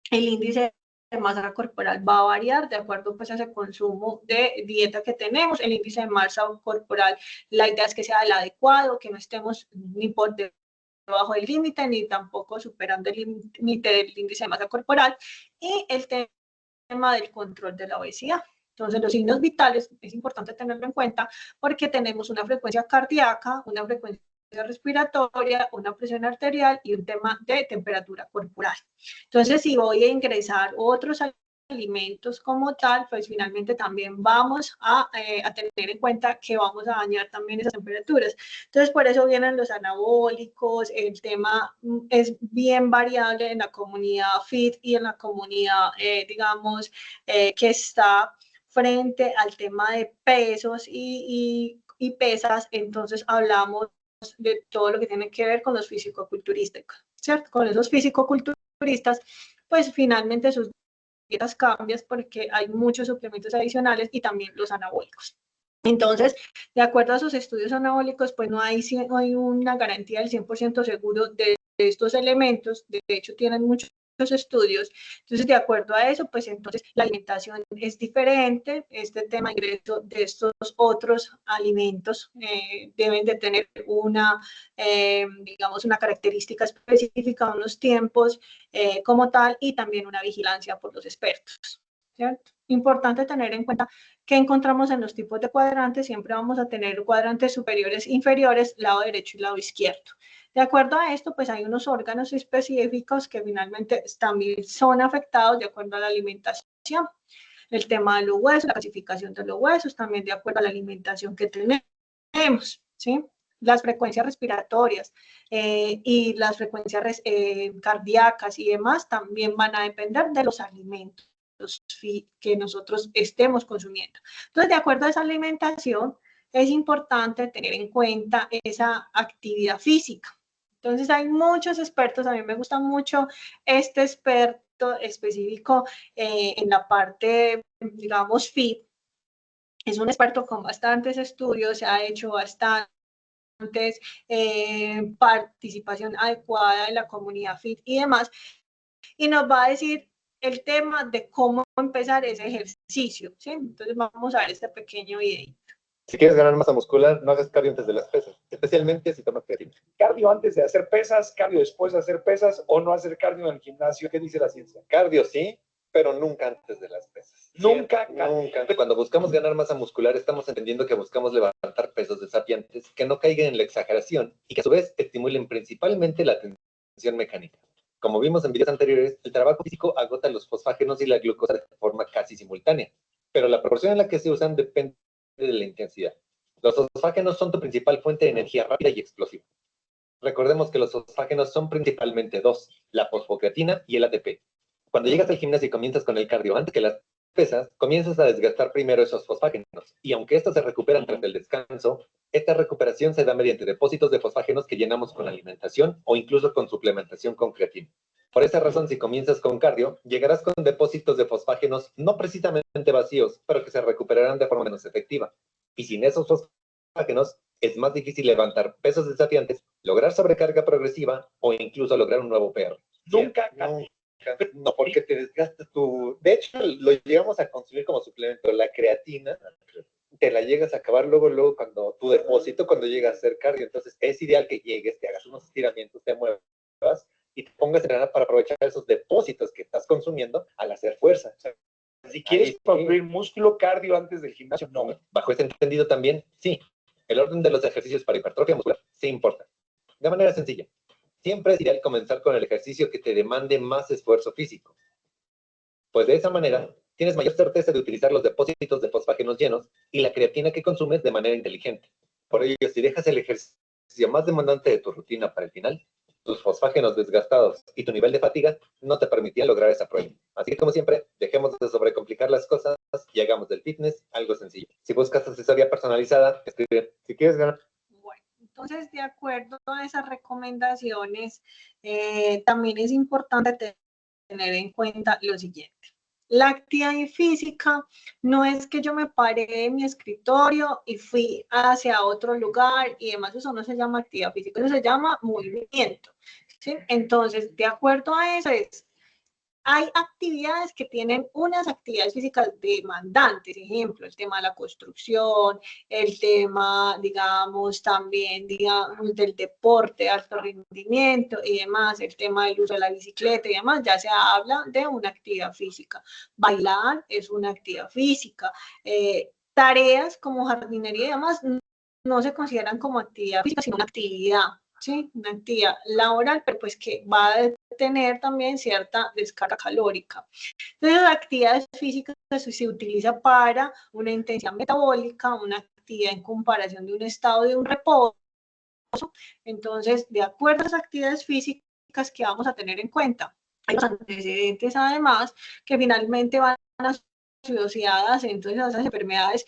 El índice de masa corporal va a variar de acuerdo pues a ese consumo de dieta que tenemos. El índice de masa corporal, la idea es que sea el adecuado, que no estemos ni por debajo del límite, ni tampoco superando el límite del índice de masa corporal. Y el tema del control de la obesidad. Entonces, los signos vitales es importante tenerlo en cuenta porque tenemos una frecuencia cardíaca, una frecuencia respiratoria, una presión arterial y un tema de temperatura corporal. Entonces, si voy a ingresar otros alimentos como tal, pues finalmente también vamos a tener en cuenta que vamos a dañar también esas temperaturas. Entonces, por eso vienen los anabólicos, el tema es bien variable en la comunidad fit y en la comunidad, digamos, que está frente al tema de pesos y pesas. Entonces, hablamos de todo lo que tiene que ver con los fisicoculturistas, ¿cierto? Con esos fisicoculturistas, pues finalmente sus dietas cambian porque hay muchos suplementos adicionales y también los anabólicos. Entonces, de acuerdo a sus estudios anabólicos, pues no hay una garantía del 100% seguro de estos elementos. De hecho, tienen muchos estudios. Entonces, de acuerdo a eso, pues entonces la alimentación es diferente. Este tema de ingreso de estos otros alimentos deben de tener digamos, una característica específica, unos tiempos como tal y también una vigilancia por los expertos, ¿cierto? Importante tener en cuenta que encontramos en los tipos de cuadrantes, siempre vamos a tener cuadrantes superiores, inferiores, lado derecho y lado izquierdo. De acuerdo a esto, pues hay unos órganos específicos que finalmente también son afectados de acuerdo a la alimentación. El tema de los huesos, la clasificación de los huesos, también de acuerdo a la alimentación que tenemos, ¿sí? Las frecuencias respiratorias y las frecuencias cardíacas y demás también van a depender de los alimentos que nosotros estemos consumiendo. Entonces, de acuerdo a esa alimentación, es importante tener en cuenta esa actividad física. Entonces, hay muchos expertos, a mí me gusta mucho este experto específico en la parte, digamos, FIT. Es un experto con bastantes estudios, se ha hecho bastantes participación adecuada de la comunidad FIT y demás, y nos va a decir el tema de cómo empezar ese ejercicio, ¿sí? Entonces vamos a ver este pequeño video. Si quieres ganar masa muscular, no hagas cardio antes de las pesas, especialmente si tomas creatina. Cardio antes de hacer pesas, cardio después de hacer pesas o no hacer cardio en el gimnasio. ¿Qué dice la ciencia? Cardio sí, pero nunca antes de las pesas. Nunca, Nunca. Cuando buscamos ganar masa muscular, estamos entendiendo que buscamos levantar pesos desafiantes que no caigan en la exageración y que a su vez estimulen principalmente la tensión mecánica. Como vimos en videos anteriores, el trabajo físico agota los fosfágenos y la glucosa de forma casi simultánea, pero la proporción en la que se usan depende de la intensidad. Los fosfágenos son tu principal fuente de energía rápida y explosiva. Recordemos que los fosfágenos son principalmente dos, la fosfocreatina y el ATP. Cuando llegas al gimnasio y comienzas con el cardio antes que las pesas, comienzas a desgastar primero esos fosfágenos. Y aunque estos se recuperan tras el descanso, esta recuperación se da mediante depósitos de fosfágenos que llenamos con alimentación o incluso con suplementación con creatina. Por esa razón, si comienzas con cardio, llegarás con depósitos de fosfágenos no precisamente vacíos, pero que se recuperarán de forma menos efectiva. Y sin esos fosfágenos, es más difícil levantar pesos desafiantes, lograr sobrecarga progresiva o incluso lograr un nuevo PR. Nunca. No, porque te desgasta tu... De hecho, lo llegamos a consumir como suplemento. La creatina te la llegas a acabar luego cuando tu depósito, cuando llegas a hacer cardio. Entonces, es ideal que llegues, te hagas unos estiramientos, te muevas y te pongas a entrenar para aprovechar esos depósitos que estás consumiendo al hacer fuerza. O sea, Si quieres construir músculo, cardio antes del gimnasio, no. bajo este entendido también, sí, el orden de los ejercicios para hipertrofia muscular sí importa. De manera sencilla, siempre es ideal comenzar con el ejercicio que te demande más esfuerzo físico. Pues de esa manera, tienes mayor certeza de utilizar los depósitos de fosfágenos llenos y la creatina que consumes de manera inteligente. Por ello, si dejas el ejercicio más demandante de tu rutina para el final, tus fosfágenos desgastados y tu nivel de fatiga no te permitían lograr esa prueba. Así que, como siempre, dejemos de sobrecomplicar las cosas y hagamos del fitness algo sencillo. Si buscas asesoría personalizada, escribe. Si quieres ganar. Bueno, entonces, de acuerdo a esas recomendaciones, también es importante tener en cuenta lo siguiente. La actividad física no es que yo me paré de mi escritorio y fui hacia otro lugar y demás, eso no se llama actividad física, eso se llama movimiento, ¿sí? Entonces, de acuerdo a eso hay actividades que tienen unas actividades físicas demandantes, ejemplo, el tema de la construcción, el tema, digamos, también, digamos, del deporte, alto rendimiento y demás, el tema del uso de la bicicleta y demás, ya se habla de una actividad física. Bailar es una actividad física. Tareas como jardinería y demás no se consideran como actividad física, sino una actividad. ¿Sí? Una actividad laboral, pero pues que va a tener también cierta descarga calórica. Entonces, las actividades físicas se utiliza para una intensidad metabólica, una actividad en comparación de un estado de un reposo. Entonces, de acuerdo a las actividades físicas que vamos a tener en cuenta, hay los antecedentes además que finalmente van asociadas entonces a esas enfermedades,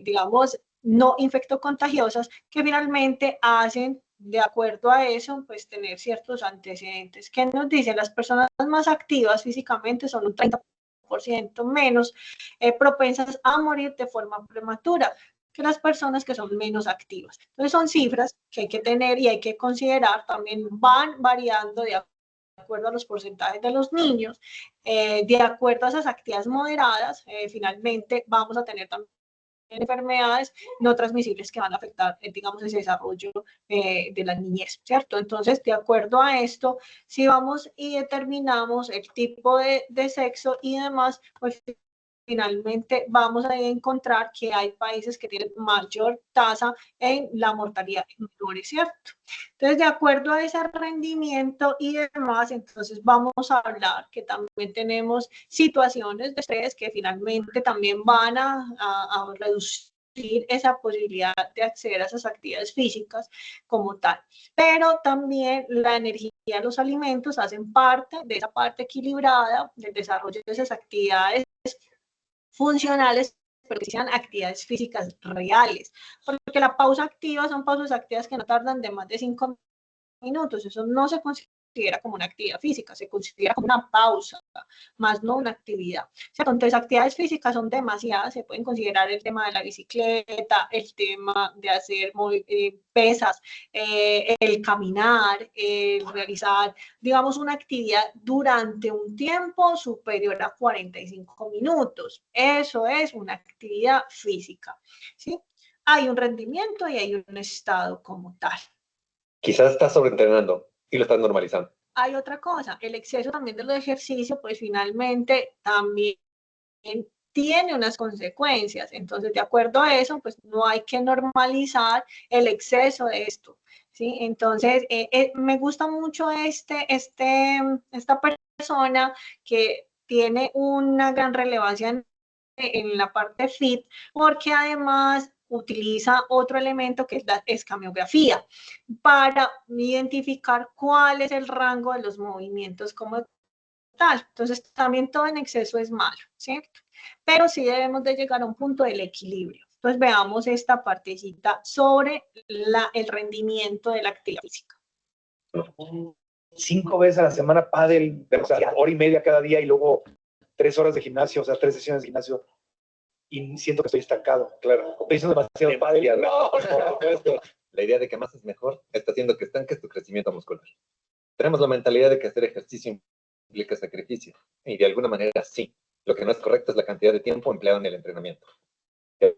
digamos, no infectocontagiosas que finalmente hacen, de acuerdo a eso, pues tener ciertos antecedentes. ¿Qué nos dicen? Las personas más activas físicamente son un 30% menos propensas a morir de forma prematura que las personas que son menos activas. Entonces son cifras que hay que tener y hay que considerar, también van variando de acuerdo a los porcentajes de los niños, de acuerdo a esas actividades moderadas, finalmente vamos a tener también enfermedades no transmisibles que van a afectar, digamos, ese desarrollo de la niñez, ¿cierto? Entonces, de acuerdo a esto, si vamos y determinamos el tipo de sexo y demás, pues finalmente vamos a encontrar que hay países que tienen mayor tasa en la mortalidad en menores, ¿cierto? Entonces, de acuerdo a ese rendimiento y demás, entonces vamos a hablar que también tenemos situaciones de estrés que finalmente también van a reducir esa posibilidad de acceder a esas actividades físicas como tal. Pero también la energía de los alimentos hacen parte de esa parte equilibrada del desarrollo de esas actividades funcionales, pero que sean actividades físicas reales, porque la pausa activa son pausas activas que no tardan de más de 5 minutos, eso no se considera como una actividad física, se considera como una pausa, más no una actividad. ¿Cierto? Entonces, actividades físicas son demasiadas, se pueden considerar el tema de la bicicleta, el tema de hacer pesas, el caminar, el realizar, digamos, una actividad durante un tiempo superior a 45 minutos. Eso es una actividad física, ¿sí? Hay un rendimiento y hay un estado como tal. Quizás estás sobreentrenando y lo estás normalizando. hay otra cosa, el exceso también de los ejercicios, pues finalmente también tiene unas consecuencias. Entonces, de acuerdo a eso, pues no hay que normalizar el exceso de esto, ¿sí? Entonces, me gusta mucho esta persona que tiene una gran relevancia en la parte fit, porque además utiliza otro elemento que es la escamiografía para identificar cuál es el rango de los movimientos como tal. Entonces, también todo en exceso es malo, ¿cierto? Pero sí debemos de llegar a un punto del equilibrio. Entonces, veamos esta partecita sobre el rendimiento de la actividad física. 5 veces a la semana pádel, o sea, hora y media cada día y luego 3 horas de gimnasio, o sea, 3 sesiones de gimnasio, y siento que estoy estancado. Claro. Estoy haciendo demasiado pádel. No. La idea de que más es mejor está haciendo que estanques tu crecimiento muscular. Tenemos la mentalidad de que hacer ejercicio implica sacrificio, y de alguna manera sí. Lo que no es correcto es la cantidad de tiempo empleado en el entrenamiento. Si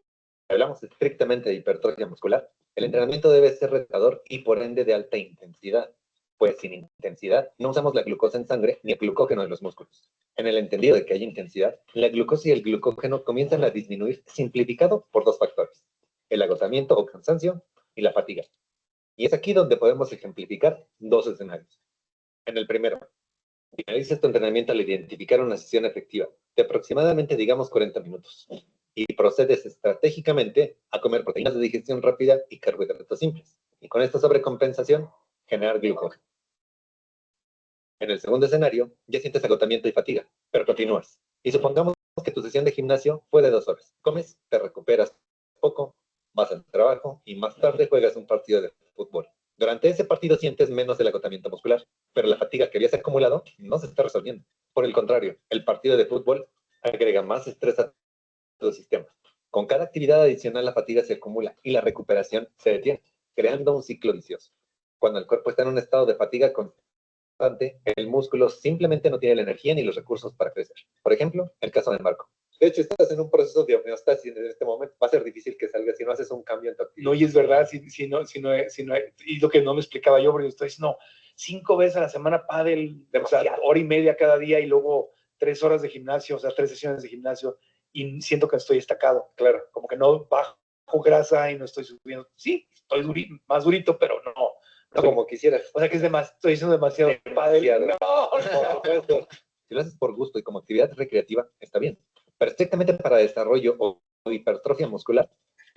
hablamos estrictamente de hipertrofia muscular, el entrenamiento debe ser retador y por ende de alta intensidad, pues sin intensidad no usamos la glucosa en sangre ni el glucógeno en los músculos. En el entendido de que hay intensidad, la glucosa y el glucógeno comienzan a disminuir, simplificado por 2 factores: el agotamiento o cansancio y la fatiga. Y es aquí donde podemos ejemplificar 2 escenarios. En el primero, finalizas tu entrenamiento al identificar una sesión efectiva de aproximadamente, digamos, 40 minutos y procedes estratégicamente a comer proteínas de digestión rápida y carbohidratos simples. Y con esta sobrecompensación, generar glucógeno. En el segundo escenario, ya sientes agotamiento y fatiga, pero continúas. Y supongamos que tu sesión de gimnasio fue de 2 horas. Comes, te recuperas poco, vas al trabajo y más tarde juegas un partido de fútbol. Durante ese partido sientes menos del agotamiento muscular, pero la fatiga que habías acumulado no se está resolviendo. Por el contrario, el partido de fútbol agrega más estrés a tu sistema. Con cada actividad adicional la fatiga se acumula y la recuperación se detiene, creando un ciclo vicioso. Cuando el cuerpo está en un estado de fatiga constante, el músculo simplemente no tiene la energía ni los recursos para crecer. Por ejemplo, el caso de Marco. De hecho, estás en un proceso de homeostasis en este momento. Va a ser difícil que salga si no haces un cambio en tu actividad. No, y es verdad, si no, y lo que no me explicaba yo, porque estoy diciendo 5 veces a la semana pádel, o sea, hora y media cada día y luego 3 horas de gimnasio, o sea, 3 sesiones de gimnasio, y siento que estoy estacado. Claro, como que no bajo grasa y no estoy subiendo. Sí, estoy más durito, pero no como quisieras. O sea, que estoy diciendo demasiado pádel. No. Si lo haces por gusto y como actividad recreativa, está bien. Pero estrictamente para desarrollo o hipertrofia muscular,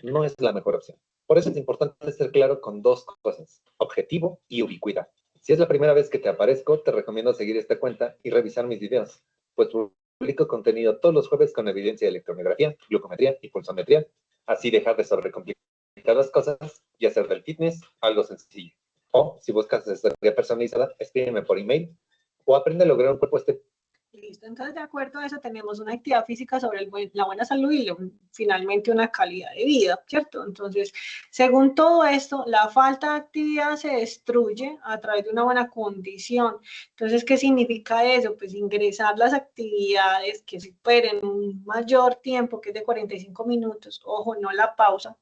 no es la mejor opción. Por eso es importante ser claro con 2 cosas: objetivo y ubicuidad. Si es la primera vez que te aparezco, te recomiendo seguir esta cuenta y revisar mis videos, pues publico contenido todos los jueves con evidencia de electromiografía, glucometría y pulsometría, así dejar de sobrecomplicar las cosas y hacer del fitness algo sencillo. O si buscas asesoría personalizada, escríbeme por email o aprende a lograr un cuerpo Listo, entonces de acuerdo a eso tenemos una actividad física sobre la buena salud y finalmente una calidad de vida, ¿cierto? Entonces, según todo esto, la falta de actividad se destruye a través de una buena condición. Entonces, ¿qué significa eso? Pues ingresar las actividades que superen un mayor tiempo, que es de 45 minutos, ojo, no la pausa,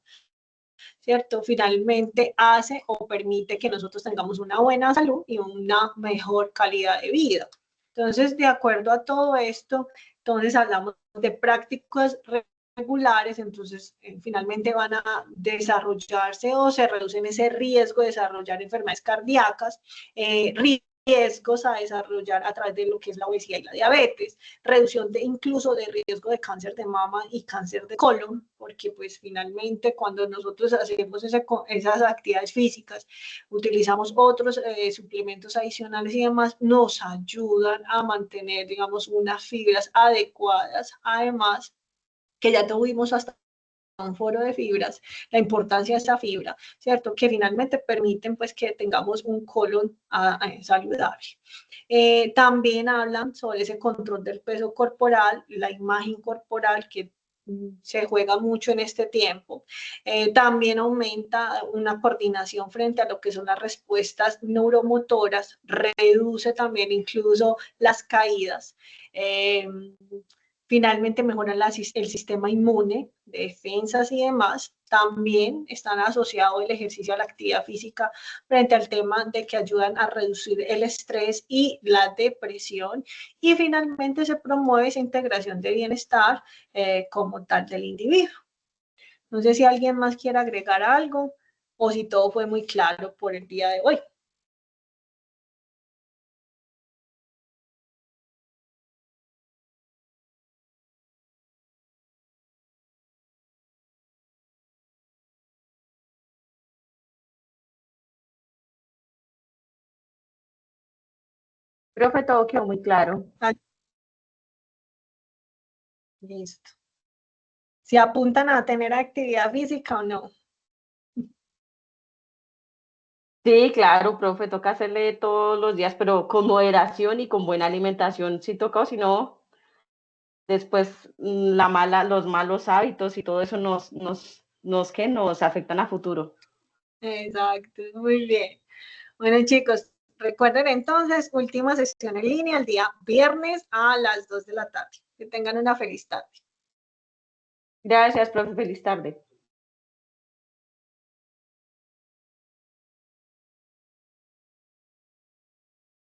¿cierto? Finalmente hace o permite que nosotros tengamos una buena salud y una mejor calidad de vida. Entonces, de acuerdo a todo esto, entonces hablamos de prácticas regulares, entonces finalmente van a desarrollarse o se reducen ese riesgo de desarrollar enfermedades cardíacas, riesgos a desarrollar a través de lo que es la obesidad y la diabetes, reducción incluso de riesgo de cáncer de mama y cáncer de colon, porque pues finalmente cuando nosotros hacemos esas actividades físicas, utilizamos otros suplementos adicionales y demás, nos ayudan a mantener, digamos, unas fibras adecuadas, además que ya tuvimos hasta un foro de fibras, la importancia de esta fibra, ¿cierto? Que finalmente permiten pues que tengamos un colon saludable. También hablan sobre ese control del peso corporal, la imagen corporal que se juega mucho en este tiempo. También aumenta una coordinación frente a lo que son las respuestas neuromotoras, reduce también incluso las caídas. Finalmente mejora el sistema inmune, defensas y demás. también están asociados el ejercicio a la actividad física frente al tema de que ayudan a reducir el estrés y la depresión. Y finalmente se promueve esa integración de bienestar como tal del individuo. No sé si alguien más quiere agregar algo o si todo fue muy claro por el día de hoy. Profe, todo quedó muy claro. Listo. ¿Se apuntan a tener actividad física o no? Sí, claro, profe, toca hacerle todos los días, pero con moderación y con buena alimentación. Sí toca, o si no, después los malos hábitos y todo eso nos afectan a futuro. Exacto, muy bien. Bueno, chicos, recuerden entonces, última sesión en línea el día viernes a las 2 de la tarde. Que tengan una feliz tarde. Gracias, profe, feliz tarde.